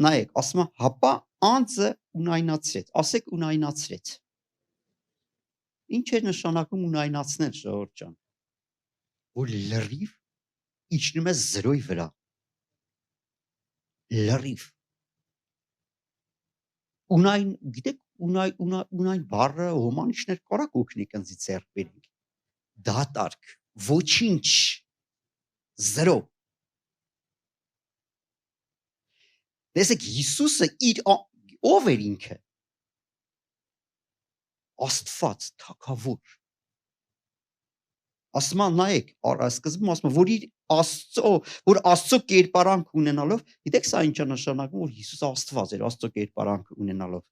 Նայեք, ասում է, հապա անձը ունայնացրեց, ասեք ունայնացրեց։ Ինչ է նշանակում ունայնացնել, Ժողովուրդ ջան։ Որ լրիվ իջնում է 0-ի վրա։ Լրիվ։ Ունայն, գիտեք, ունայն բառը հոմանիշներ կարակ օգնեք ինձ ձեռք բերենք։ Դատարկ, ոչինչ, 0։ Տեսեք, Հիսուսը իր ով էր ինքը։ Աստված, թագավոր։ Ասում է, նայեք, սկզբում ասում է, որ իր Աստծո կերպարանք ունենալով, գիտեք սա ինչ է նշանակում, որ Հիսուս Աստված էր, Աստծո կերպարանք ունենալով։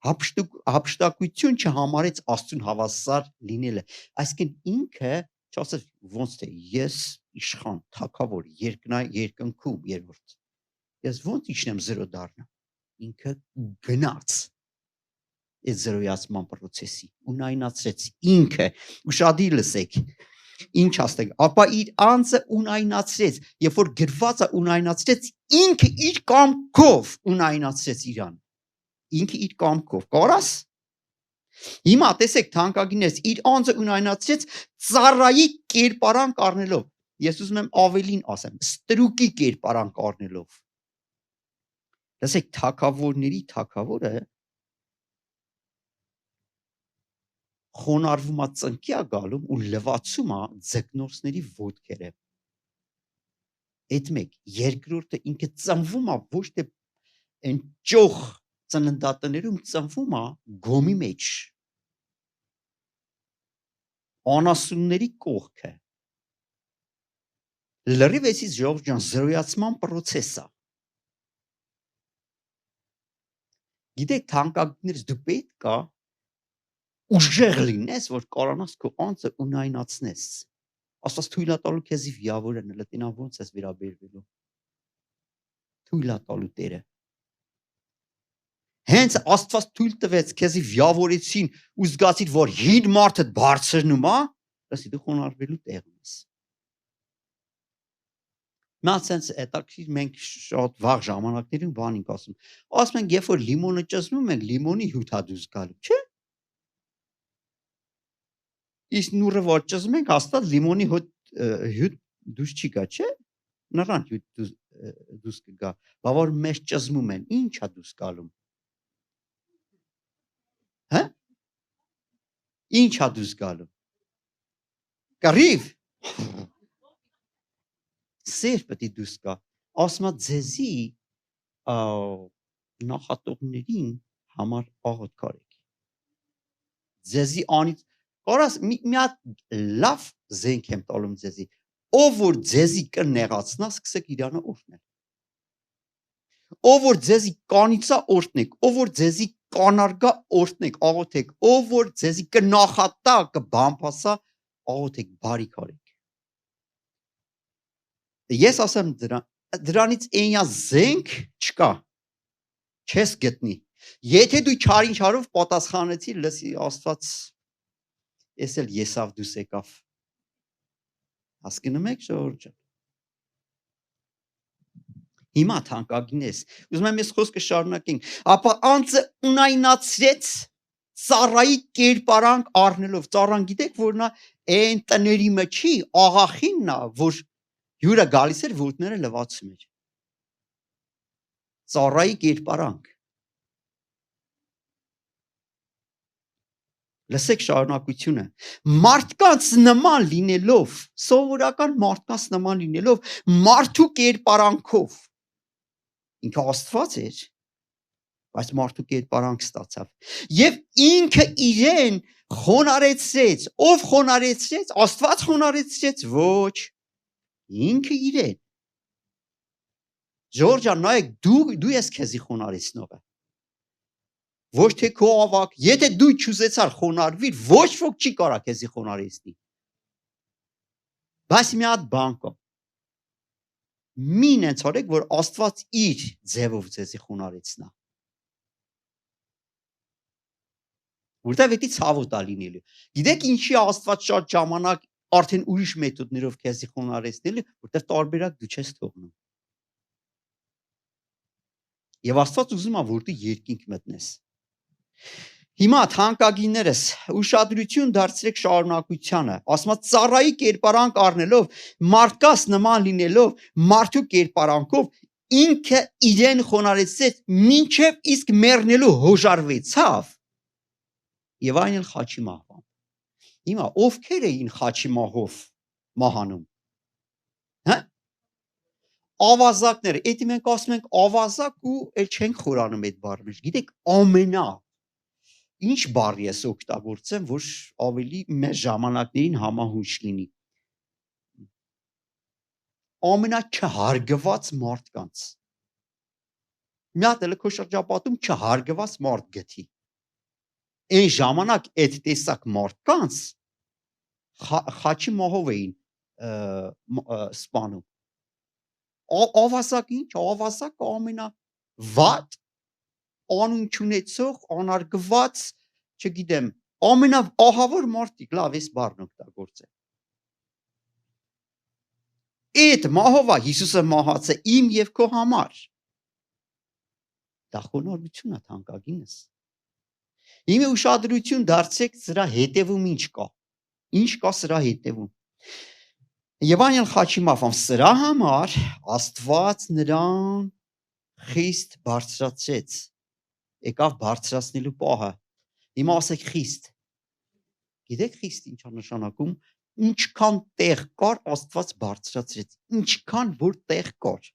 Հափշտակություն չհամարեց Աստծուն հավասար լինելը։ Այսինքն ինքը չասեց ոնց թե ես իշխան, թագավոր, երկնքում երրորդ։ Ես ոնց իջնեմ 0 դառնամ։ Ինքը գնաց այդ զրոյացման process-ի, ունայնացրեց ինքը, ուշադիր լսեք, ինչ ասեք, ապա իր անձը ունայնացրեց, երբ որ գրված է ունայնացրեց, ինքը իր կամքով ունայնացրեց իրան, ինքը իր կամքով, կարաս, Հիմա տեսեք թանկագիններս իր անձը ունայնացրեց ծառայի կերպարանք առնելով։ Ես ուզում եմ ավելին ասեմ, ստրուկի կերպարանք առնելով։ Տեսեք թագավորների թագավորը խոնարհվում է ծնկյա գալում ու լվացում է ձկնորսների ոտքերը։ Այդ մեկ երկրորդը ինքը ծնվում է ոչ թե այն ճոխ ծննդատներում ծնվում է գոմի մեջ անասունների կողքը լրիվ էսից Ժողովուրդ ջան զրոյացման process է։ Գիտեք թանկագիններս դու պետք է ուժեղ լինես, որ կարողանաս քո անձը ունայնացնես։ Աստված թույլ է տալու քեզի վիավորեն, լտինա ոնց ես վերաբերվելու։ Թույլ է տալու Տերը։ Հենց Աստված թույլ տվեց քեզի վիավորեցին ու զգացիր, որ հին մարդդ բարձրնում է, լսի դու խոնարհվելու տեղում ես։ Մասենց հետաքրիր մենք շատ վաղ ժամանակներում բան ենք ասում։ Ասում ենք, երբ որ լիմոնը ճզմում ենք, լիմոնի հյութ է դուրս գալու, չէ՞։ Իսկ նուրը որ ճզում ենք, հաստատ լիմոնի հյութ դուրս չի գա, չէ՞։ Նրան հյութ դուրս կգա, բա որ մեզ ճզմում են, ի՞նչ է դուրս գալու։ Հա՞։ Ինչ է դուրս գալու։ Կարիվ։ Սեր պետք է դուրս գա։ Ասում է ձեզի նախատողներին համար աղոտ կարեք։ Ձեզի անից կարաս մի հատ լավ զենք եմ տալում ձեզի։ Ով որ ձեզի կնեղացնա, սկսեք իրանը օրհնել։ Ով որ ձեզի կանիցա օրհնեք, ով որ ձեզի կանարգա օրհնեք, աղոթեք, ով որ ձեզի կնախատա, կբամփասա, աղոթեք, բարիք արեք։ Ես ասեմ դրանից այնյա զենք չկա, չես գտնի։ Եթե դու չարին չարով պատասխանեցի, լսի Աստված ես էլ եսավ դուս եկավ։ Հասկանում եք ժողովուրդ ջան։ Հիմա թանկագինես, ուզում եմ ես խոսքը շարունակենք, ապա անձը ունայնացրեց ծառայի կերպարանք առնելով։ Ծառան գիտեք որ նա այն տների մեջի աղախինն է, որ հյուրը գալիս էր ոտները լվացում էր։ Ծառայի կերպարանք։ Լսեք շարունակությունը։ Մարդկանց նման լինելով, սովորական մարդկանց նման լինելով, մարդու կերպարանքով։ Ինքը Աստված էր, բայց մարդու կերպարանք ստացավ։ Եվ ինքը իրեն խոնարեցրեց, ով խոնարեցրեց, Աստված խոնարեցրեց, ոչ, ինքը իրեն։ Ժողովուրդ ջան, նայեք, դու ես քեզի խոնարեցնողը։ Ոչ թե քո ավակ, եթե դու չուզեցար խոնարհվիր, ոչ ոք չի կարա քեզի խոնարեցնի։ Բայց մի հատ բան կա։ Մի նենց արեք, որ Աստված իր ձևով ձեզի խոնարեցնա։ Որտեւ էդի ցավոտ է լինելու։ Գիտեք ինչի Աստված շատ ժամանակ արդեն ուրիշ մեթոդներով քեզի խոնարեցնելու, որտեւ տարբերակ դու չես թողնում։ Եվ Աստված ուզում է, որ դու երկինք մտնես։ Հիմա թանկագիններս ուշադրություն դարձրեք շարունակությանը, ասում է ծառայի կերպարանք առնելով, մարդկաս նման լինելով, մարդու կերպարանքով ինքը իրեն խոնարեցրեց, մինչև իսկ մեռնելու հոժարվեցավ, եւ այն էլ խաչի մահվամբ։ Հիմա ովքեր էին խաչի մահով մահանում։ Հա՞։ Ավազակները, էդի մենք ասում ենք ավազակ ու էլ չենք խորանում այդ բառը մեջ։ Գիտեք, ամենա ինչ բառ ես օգտագործեմ, որ ավելի մեր ժամանակներին համահունչ լինի։ Ամենաչհարգված մարդկանց։ Մի հատ էլ քո շրջապատում չհարգված մարդ գտի։ Այն ժամանակ այդ տեսակ մարդկանց խաչի մահով էին սպանում։ Ավազակ ինչ, ավազակը ամենա վատ, անուն չունեցող, անարգված, չգիտեմ, ամենա ահավոր մարդիկ, լավ, ես բառն օգտագործեմ։ Այդ մահովա Հիսուսը մահաց է իմ եւ քո համար։ Դա խոնարհություն է թանկագինս։ Իմը ուշադրություն դարձեք սրա հետևում ինչ կա։ Ինչ կա սրա հետևում։ Եվանյել Խաչիմաֆան սրա համար Աստված նրան խիստ բարձրացրեց։ Եկավ բարձրացնելու պահը։ Հիմա ասեք խիստ։ Գիտեք խիստ ինչ է նշանակում։ Ինչքան տեղ կար Աստված բարձրացրեց։ Ինչքան որ տեղ կար։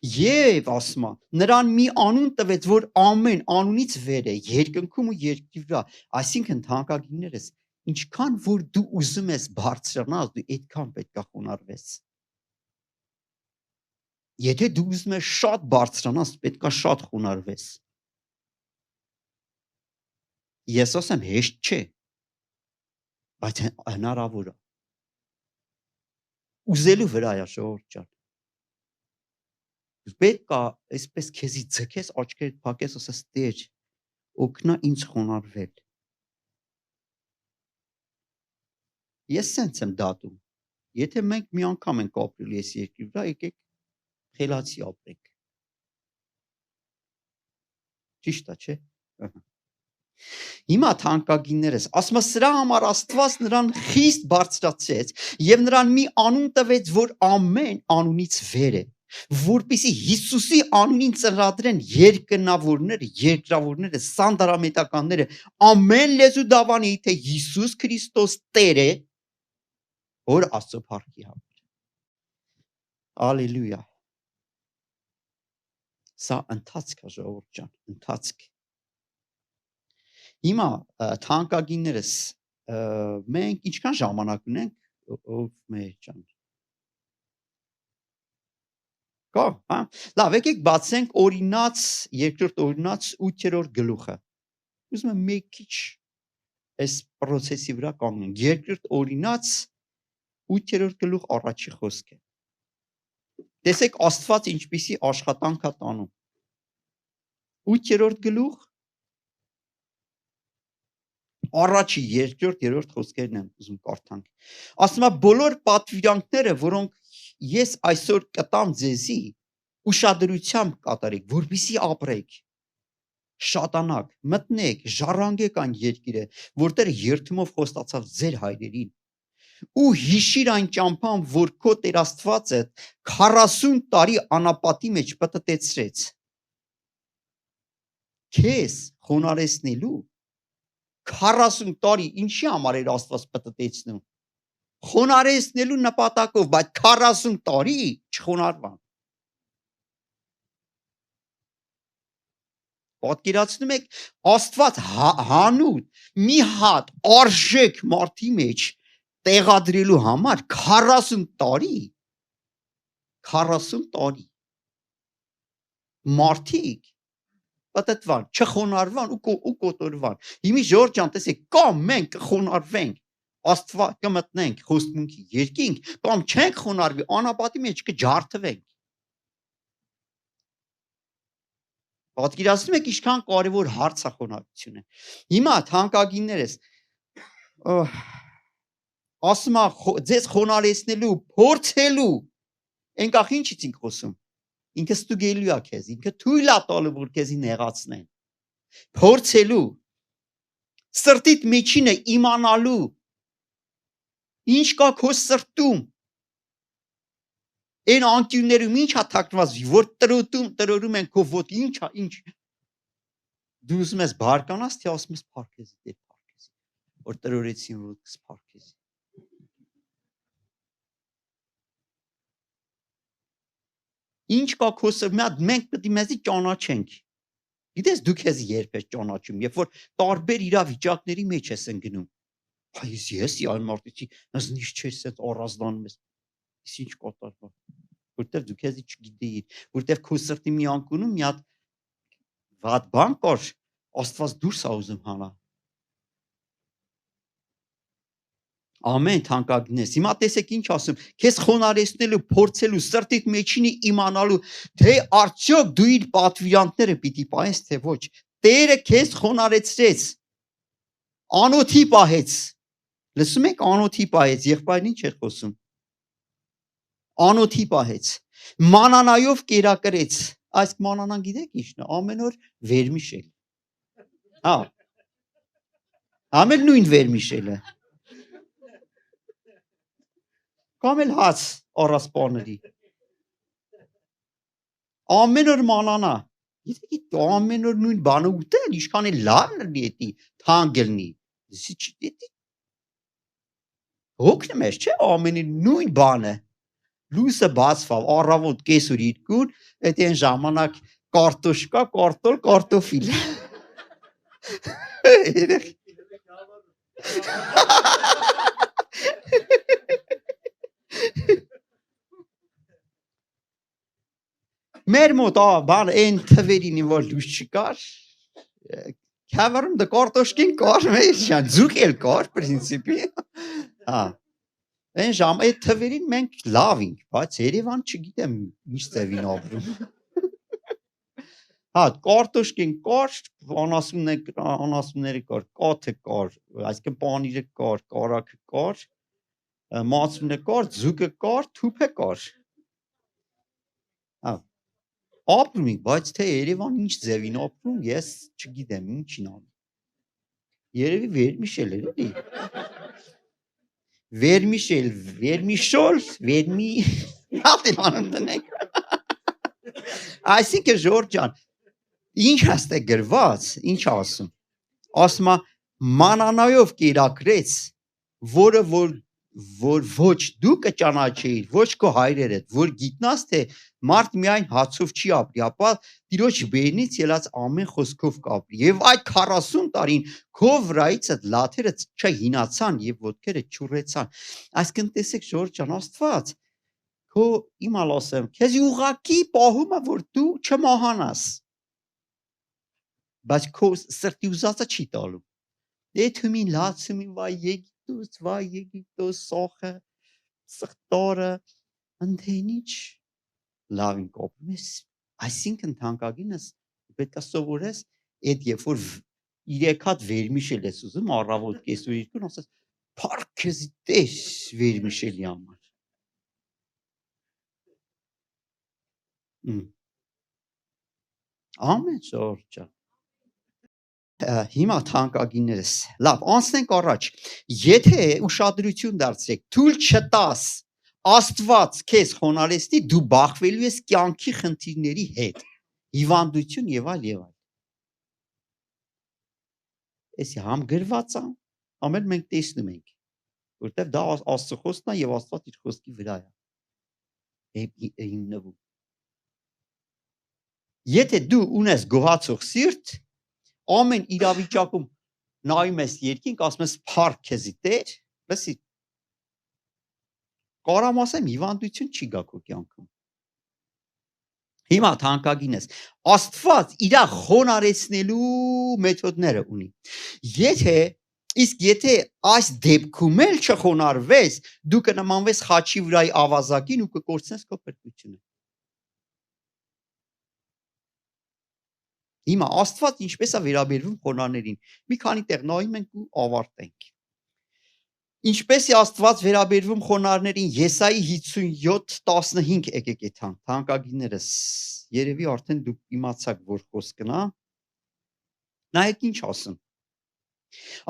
Եվ ասма նրան մի անուն տվեց, որ ամեն անունից վեր է, երկնքում ու երկրի վրա, այսինքն թանկագիններս, ինչքան որ դու ուզում ես բարձրանալ, դու այդքան պետք է խոնարհվես։ Եթե դու ուզում ես շատ բարձրանալ, պետք է շատ խոնարհվես։ Ես ասեմ հեշտ չէ, բայց հնարավոր է։ Ուզելու վրա է ժողովուրդ ջան։ Պետք է այսպես քեզի ձգես, աչքերդ փակես, ասես Տեր, օգնա ինձ խոնարհվել։ Ես սենց եմ դատում։ Եթե մենք մի անգամ ենք ապրել այս երկրի վրա, եկեք խելացի ապրենք։ Ճիշտ է, չէ՞։ Հիմա թանկագիններս, ասում սրա համար Աստված նրան խիստ բարձրացրեց եւ նրան մի անուն տվեց, որ ամեն անունից վեր է, որպեսզի Հիսուսի անունին ծրադրեն երկնավորները, երկրավորները, սանդարամետականները, ամեն լեզու դավանի, թե Հիսուս Քրիստոս Տեր է, որ Աստծո փառքի համար։ Ալելույա։ Սա ընթացք է ժողովուրդ ջան, ընթացք։ Հիմա թանկագիններս, մենք ինչքան ժամանակ ունենք, ով մեր ջան։ Կա, հա։ Լավ, եկեք բացենք օրինաց, երկրորդ օրինաց 8-րդ գլուխը։ Ուզում եմ մեկ քիչ այս process-ի վրա կանգնենք։ Երկրորդ օրինաց 8-րդ գլուխ առաջի խոսքը։ Տեսեք Աստված ինչպիսի աշխատանք է տանում։ 8-րդ գլուխ առաջի, երկրորդ, երրորդ խոսքերն եմ ուզում կարդանք։ Ասում է բոլոր պատվիրանքները, որոնք ես այսօր կտամ ձեզի, ուշադրությամբ կատարեք, որպեսզի ապրեք, շատանաք, մտնեք, ժառանգեք այն երկիրը, որտեղ երթումով խոստացավ ձեր հայրերին, ու հիշիր այն ճամփան, որ քո Տեր Աստվածը 40 տարի անապատի մեջ պտտեցրեց, քեզ խոնարհեցնելու 40 տարի ինչի համար էր Աստված պտտեցնում, խոնարհեցնելու նպատակով, բայց 40 տարի չխոնարհվան։ Պատկերացնում եք, Աստված հանուտ մի հատ արժեք մարդի մեջ տեղադրելու համար 40 տարի մարդիկ պատտվան, չխոնարհվան ու կոտորվան։ Հիմի ժողովուրդ ջան, տեսեք, կամ մենք կխոնարհվենք, Աստված կմտնենք խոստմունքի երկինք, կամ չենք խոնարհվի, անապատի մեջ կջարդվենք։ Պատկերացնում եք ինչքան կարևոր հարց է խոնարհությունը։ Հիմա թանկագիններս, ասում է ձեզ խոնարհեցնելու, փորձելու, այնքան ինչից ենք խոսում։ Ինքը ստուգելու է քեզ, ինքը թույլ է տալու, որ քեզի նեղացնեն։ Փորձելու, սրտիդ միջինը իմանալու, ինչ կա քո սրտում։ Այն անկյուններում ինչ է թաքնված, որ տրորում են քո ոտ, ինչ։ Դու ուզում ես բարկանաս, թե ասում ես փառքեզի, դե փառքեզի, որ տրորեցին ոտքս փառքեզի։ Ինչ կա քո սրտում, մենք պետք է մեզի ճանաչենք։ Գիտես դու քեզ երբ ես ճանաչում, երբ որ տարբեր իրավիճակների մեջ ես ընկնում։ Ես այն մարդի նզնիշ չես այդ առազդանում ես։ Իսկ ինչ կատարվում։ Որտեվ դու քեզ չգիտեիր, որտեվ քո սրտի մի անկյունում մի հատ վատ բան կար, Աստված դուրս է ուզում հանա։ Ամեն թանկագինես։ Հիմա տեսեք ինչ ասում, քեզ խոնարհեցնելու, փորձելու, սրտիդ մեջինի իմանալու, թե արդյոք դու իր պատվիրանքները պիտի պահես, թե ոչ։ Տերը քեզ խոնարհեցրեց, անոթի պահեց։ Լսում եք, անոթի պահեց, եղբայրն ինչ էր խոսում։ Անոթի պահեց, մանանայով կերակրեց, այս մանանան գիտեք ի՞նչն է, ամեն օր վերմիշել։ Հա։ Ամեն նույն վերմիշելը։ Կամ էլ հաց առասպաների։ Ամեն օր մանանա։ Գիտեք, ամեն օր նույն բանը ուտել, ինչքան է լավ լինի էդի, թանկ լինի։ Հոգնում ես, չէ՞, ամենի նույն բանը։ Լույսը բացվավ, առավոտ կեսօր երկուն, այդ այն ժամանակ կարտոշկա, կարտոլ, կարտոֆիլ։ Մեր մոտ բան այն թվերին որ լույս չկար, քավարում դա կարտոշկին կար, մեջան ձուկել կար, պրինցիպի։ Հա։ Այն ժամ այդ թվերին մենք լավ ենք, բայց Երևան չգիտեմ ինչ ձևին ապրում։ Հա, կարտոշկին կար, անասունները կար, կաթը կար, այսինքն պանիրը կար, կարագը կար, մածունը կար, ձուկը կար, թուփը կար։ Հա։ Ապրում ենք, բայց թե Երևան ինչ ձևին ապրում, ես չգիտեմ ինչին անում։ Երևի վերմիշել էր, էլի։ Վերմիշոլ, հատել անում տնենք։ Այսինքն Ժորժ ջան, ինչ հաստե գրված, ինչ ասում։ Ասում է մանանայով կերակրեց, որը որ ոչ դու կճանաչեիր, ոչ քո հայրերդ, որ գիտնաս թե մարդ միայն հացով չի ապրի, ապա Տիրոջ բերնից ելած ամեն խոսքով կապրի։ Եվ այդ 40 տարին քո վրայից այդ լաթերը չհինացան եւ ոտքերը չուրեցան։ Այսինքն տեսեք Ժորժ ջան, Աստված քո իմալ ասեմ, քեզ ուղակի պահում է որ դու չմահանաս։ Բայց քո սրտի ուզածը չի տալու։ Դե թումին լացումին վայ Եգիպտոս սոխը սխտորը ընդենիչ լավին կոպում ես։ Այսինքն թանկագինս պետք է սովորես այդ երբ որ 3 հատ վերմիշել ես ուզում առավոտ կեսօր երկուն ասես փառք քեզ Տեր վերմիշելի համար։ Ամեն Ժորժ ջան։ Հիմա թանկագիններս, լավ, անցնենք առաջ։ Եթե ուշադրություն դարձրեք, թույլ չտաս Աստված քեզ խոնարհեցնի, դու բախվելու ես կյանքի խնդիրների հետ, հիվանդություն եւ այլ եւ այլ։ Էսի համ գրված է, ամեն մենք տեսնում ենք, որտեվ դա Աստծո խոսքն է եւ Աստված իր խոսքի վրա է։ Հիմնվում։ Եթե դու ունես գոհացող սիրտ, ամեն իրավիճակում նայում ես երկինք, ասում ես փառք քեզի Տեր, լսի։ Կարամ ասեմ հիվանդություն չի գա քո կյանքում։ Հիմա թանկագինես, Աստված իր խոնարհեցնելու մեթոդները ունի։ Եթե այս դեպքում էլ չխոնարհվես, դու կնմանվես խաչի վրայի ավազակին ու կկորցնես քո փրկությունը։ Հիմա Աստված ինչպես է վերաբերվում խոնարհներին։ Մի քանի տեղ նայում ենք ու ավարտենք։ Ինչպես է Աստված վերաբերվում խոնարհներին Եսայի 57:15 եկեք եթան, թանկագիններս, երևի արդեն դուք իմացաք որ խոսքն է։ Նայեք ինչ ասում։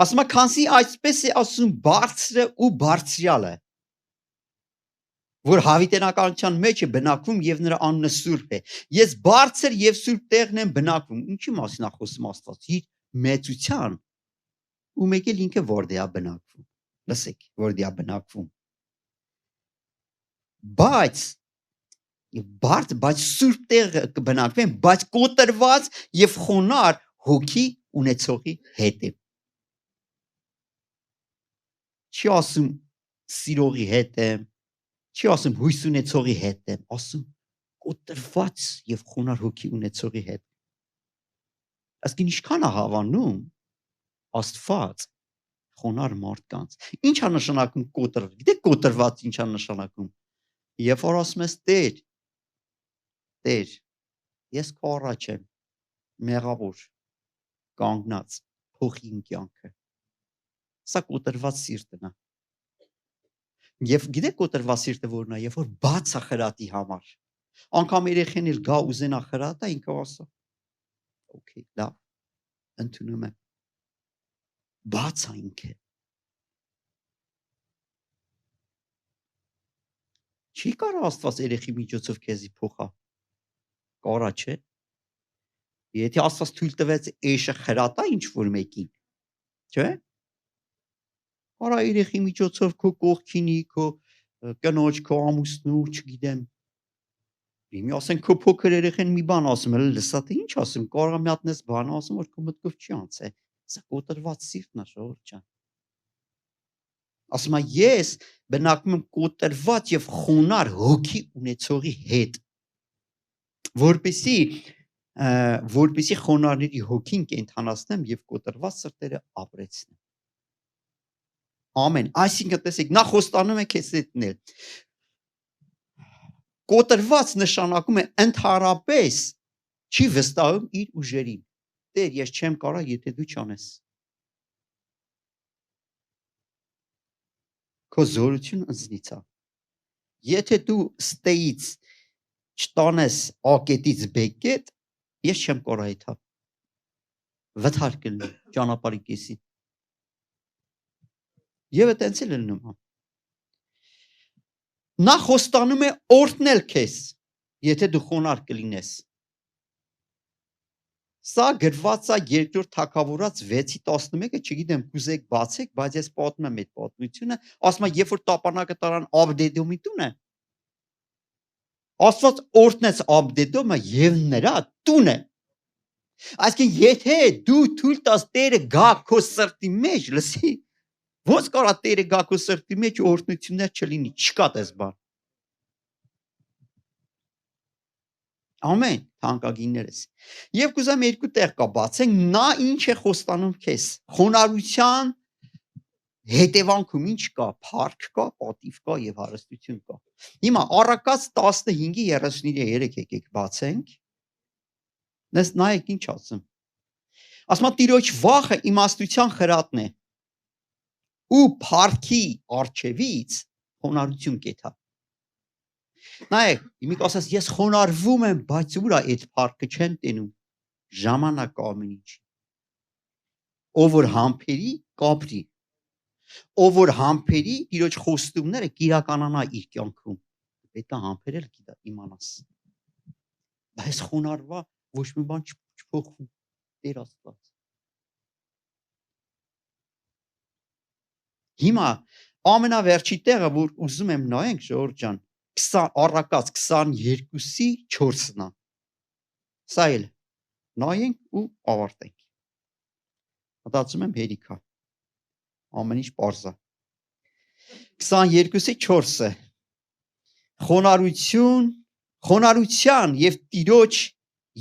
Ասում է քանզի այսպես է ասում բարձրը ու բարձրյալը, որ հավիտենականության մեջ է բնակվում եւ նրա անունը Սուրբ է։ Ես բարձր եւ սուրբ տեղն եմ բնակվում։ Ինչի մասին է խոսում Աստված։ Իր մեծության ու մեկ էլ ինքը որտե է բնակվում։ Լսեք, որտե է բնակվում։ Բայց սուրբ տեղը կբնակվեն, բայց կոտրված եւ խոնար հոգի ունեցողի հետ է։ Չի ասում սիրողի հետ է, չի ասում հույս ունեցողի հետ է, ասում կոտրված եւ խոնար հոգի ունեցողի հետ։ Այսինքն ինչքան է հավանում Աստված խոնար մարդկանց։ Ինչ է նշանակում կոտրված։ Գիտեք կոտրված ինչ է նշանակում։ Երբ որ ասում ես Տեր, ես քո առաջ եմ, մեղավոր, կանգնած, փոխի իմ կյանքը։ Սա կոտրված սիրտն է։ Եվ գիտեք կոտրված սիրտը որն է, երբ որ բաց է խրատի համար։ Անկամ երեխեն էլ գա ուզենա խրատա, ինքը ասա, օքեյ, լավ, ընդունում եմ, բաց է ինքը, չի կարող Աստված երեխի միջոցով քեզի փոխա, կարա չէ, եթե Աստված թույլ տվեց էշը խրատա ինչ-որ մեկին, չէ, կարա երեխի միջոցով քո կողքինի, քո կնոջ, քո ամուսնու, չգիտեմ, Իմի ասեն քո փոքր երեխեն մի բան ասում է, լսա թե ինչ ասում, կարող է մի հատ նես բան ասում, որ քո մտքով չի անցե։ Սա կոտրված սիրտն է, ժողովուրդ ջան։ Ասում է ես բնակվում եմ կոտրված եւ խոնար հոգի ունեցողի հետ, որպեսի խոնարհների հոգին կենթանացնեմ եւ կոտրված սրտերը ապրեցնեմ։ Ամեն, այսինքն տեսեք, նա խոստանում է քեզ հետնել։ Կոտրված նշանակում է ընդհանրապես չի վստահում իր ուժերին։ Տեր, ես չեմ կարա, եթե դու չանես։ Քո զորությունը ինձնից է։ Եթե դու ստեից չտանես ակետից բեկետ, ես չեմ կարա այդա։ Վթար կլինի ճանապարհի կեսին։ Եվ այտենց էլ լինում է։ Նա խոստանում է օրհնել քեզ, եթե դու խոնարհ կլինես։ Սա գրված է երկրորդ թագավորաց 6:11-ը, չգիտեմ, կուզեք բացեք, բայց ես պատմում եմ այդ պատմությունը, ասում է, երբ որ տապանակը տարան Աբդեդոմի տունը, Աստված օրհնեց Աբդեդոմը եւ նրա տունը։ Այսինքն, եթե դու թույլ տաս Տերը գա քո սրտի մեջ, լսի, ոնց կարա Տերը գա քո սրտի մեջ ու օրհնություններ չլինի, չկա դες բան։ Ամեն, թանկագիններս։ Եվ կուզեմ երկու տեղ կա բացենք, նա ինչ է խոստանում քեզ։ Խոնարհության հետևանքում ինչ կա, փառք կա, պատիվ կա եւ հարստություն կա։ Հիմա Առակաց 15:33 եկեք բացենք։ Նես նայեք ինչ ասում։ Ասում է Տիրոջ վախը իմաստության խրատն է։ Ու փառքի արչեվից խոնարհություն կեթա։ Նայեք, իմիք ասես ես խոնարհվում եմ, բայց ուր է այդ փառքը չեմ տենում։ Ժամանակ ամեն ինչ։ Ով որ համբերի, կապրի։ Ով որ համբերի, Տիրոջ խոստումները կիրականանա իր կյանքում։ Պետք է համբերել գիտա իմանաս։ Բայց խոնարհվա ոչ մի բան չփոխվում։ Տեր Աստված։ Հիմա ամենավերջի տեղը, որ ուզում եմ նայենք, ժողովուրդ ջան, Առակաց 22:4-ն է։ Սա էլ նայենք ու ավարտենք։ Մտածում եմ հերիքա։ Ամեն ինչ պարզ է։ 22:4-ը խոնարհության եւ Տիրոջ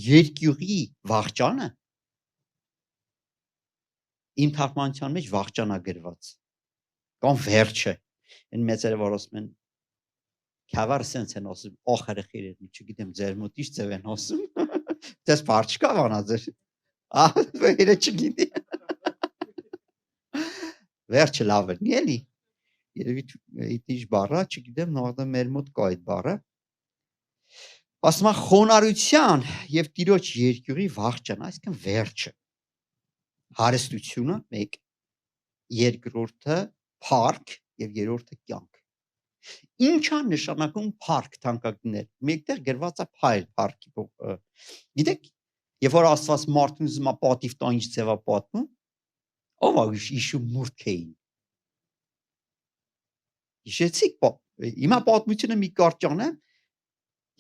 երկյուղի վախճանը։ Իմ թարգմանության մեջ վախճանա գրված։ Կամ վերջը։ Այն մեծերը որ ասում են Քավար սենց են ասում, ախերը խիրերնի, չգիտեմ, ձեր մոտ ինչ ձև են ասում, դες պար չկա վանա ձեր, վերը չգիտի, վերջը լավ է, նիելի, երևի ինչ բարը, չգիտեմ, նողդը մեր մոտ կա այդ բարը, ասում է խոնարհության և Տիրոջ երկյուղի վախճան, այսինքն վերջը, հարստությունը մեկ, երկրորդը փառք և երրորդը կյանք։ Ինչ է նշանակում փառք թանկագիններ։ Մեկտեղ գրված է փայլ փառքի։ Գիտեք, երբ որ Աստված մարդուն ուզում է պատիվ տա ինչ ձև է պատմում, ով է հիշում մուրդքեին։ Հիշեցիք, հիմա պատմությունը մի կարճան է,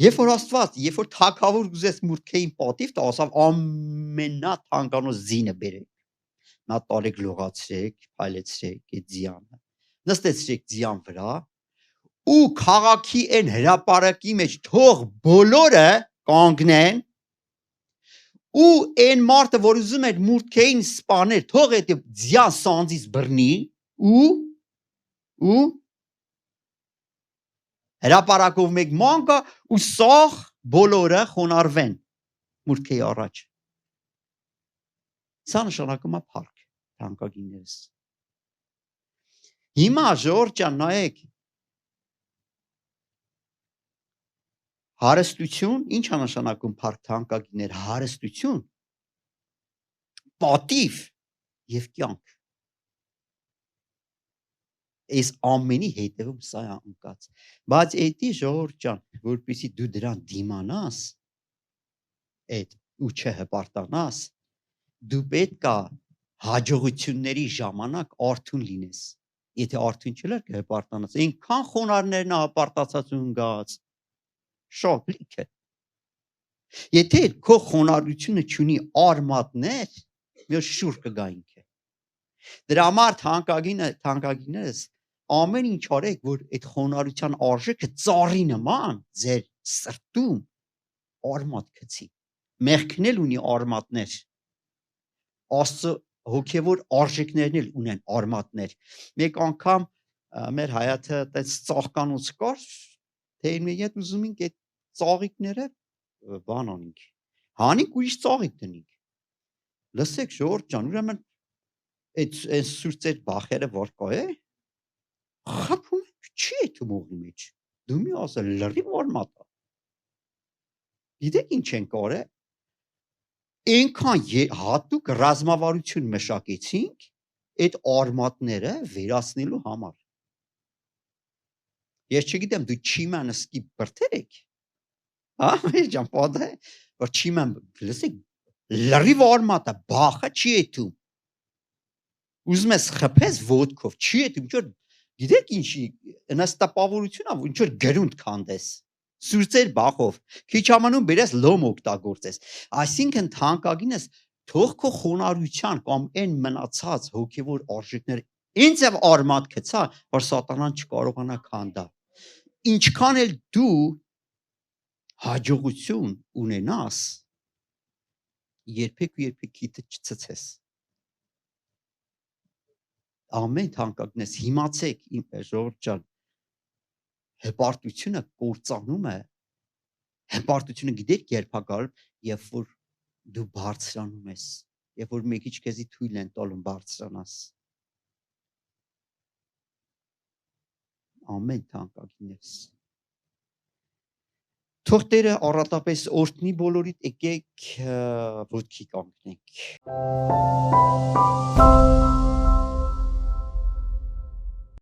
երբ որ Աստված, երբ որ թագավոր ուզեց մուրդքեին պատիվ տա, ասավ ամենաթանկանոց զինը բերեք։ Նա տարեք լողացրեք, փայլեցրեք այդ ձյանը։ Նստեցրեք ձյան վրա ու քաղաքի են հրապարակի մեջ թող բոլորը կանգնեն ու այն մարդը որ ուզում էր մուրդքեին սպաներ թող այդ ձյան սանձից բռնի ու հրապարակով մեկ մանկա ու սաղ բոլորը խոնարհվեն մուրդքեի առաջ։ Սա նշանակում է փառք, թանկագիններս։ Հիմա ժողովուրդ ջան, նայեք Հարստություն, ինչ է նշանակում փառք թանկագիններ, հարստություն, պատիվ եւ կյանք։ Այս ամենի հետևում սա է ընկած։ Բայց էդի ժողովուրդ ջան, որպեսզի դու դրան դիմանաս, այդ ու չհպարտանաս, դու պետք է հաջողությունների ժամանակ արթուն լինես։ Եթե արթուն չլար կհպարտանաս, այնքան խոնարհներն է հպարտացած ու ընկած, շատ լիք է։ Եթե քո խոնարհությունը չունի արմատներ, մի շուր կգա ինքը։ Դրա համար թանկագիններս ամեն ինչ արեք, որ այդ խոնարհության արժեքը ծառի նման ձեր սրտում արմատ գցի։ Մեղքն էլ ունի արմատներ։ Աստծո հոգևոր արժեքներն էլ ունեն արմատներ։ Մեկ անգամ մեր հայաթը այդպես ծաղկանոց կար, թե մենք հետ ուզում ենք այդ ծաղիկները բան անենք։ Հանիկ ուրիշ ծաղիկ դնենք։ Լսեք ժողովուրդ ջան, ուրեմն այդ սուրճեր բախերը որ կա է, խփում չի է թումողի մեջ։ Դու մի ասել լրիվ արմատ է։ Գիտեք ինչ են կարը։ Այնքան հատուկ ռազմավարություն մշակեցինք այդ արմատները վերացնելու համար։ Ես չգիտեմ դու չիման սկի բրթերեք։ Հա, մեր ջան, պատը, որ չիման, լսեք, լրիվ արմատը բախը չի էթում։ Ուզում ես խփես ոտքով, չի էթում, ինչ որ գիտեք ինչի, նստապավորություն է, ինչ որ գրունդ քանդես։ Սուրճեր բախով, քիչ ամանում բերես լոմ օգտագործես։ Այսինքն թանկագինս թող քո խոնարհության կամ այն մնացած հոգևոր արժեքները ինձ եւ արմատ գցա, որ սատանան չկարողանա քանդա։ Ինչքան էլ դու հաջողություն ունենաս, երբեք քիթը չցցես։ Ամեն թանկագինես հիմացեք իմ ժողովուրդ ջան, հպարտությունը կործանում է, հպարտությունը գիտեք երբ է գալու, երբ որ դու բարձրանում ես, երբ որ մի քիչ քեզի թույլ են տալում բարձրանաս։ Ամեն թանկագինես։ Թող Տերը առատապես օրհնի բոլորիդ, եկեք ոտքի կանգնենք։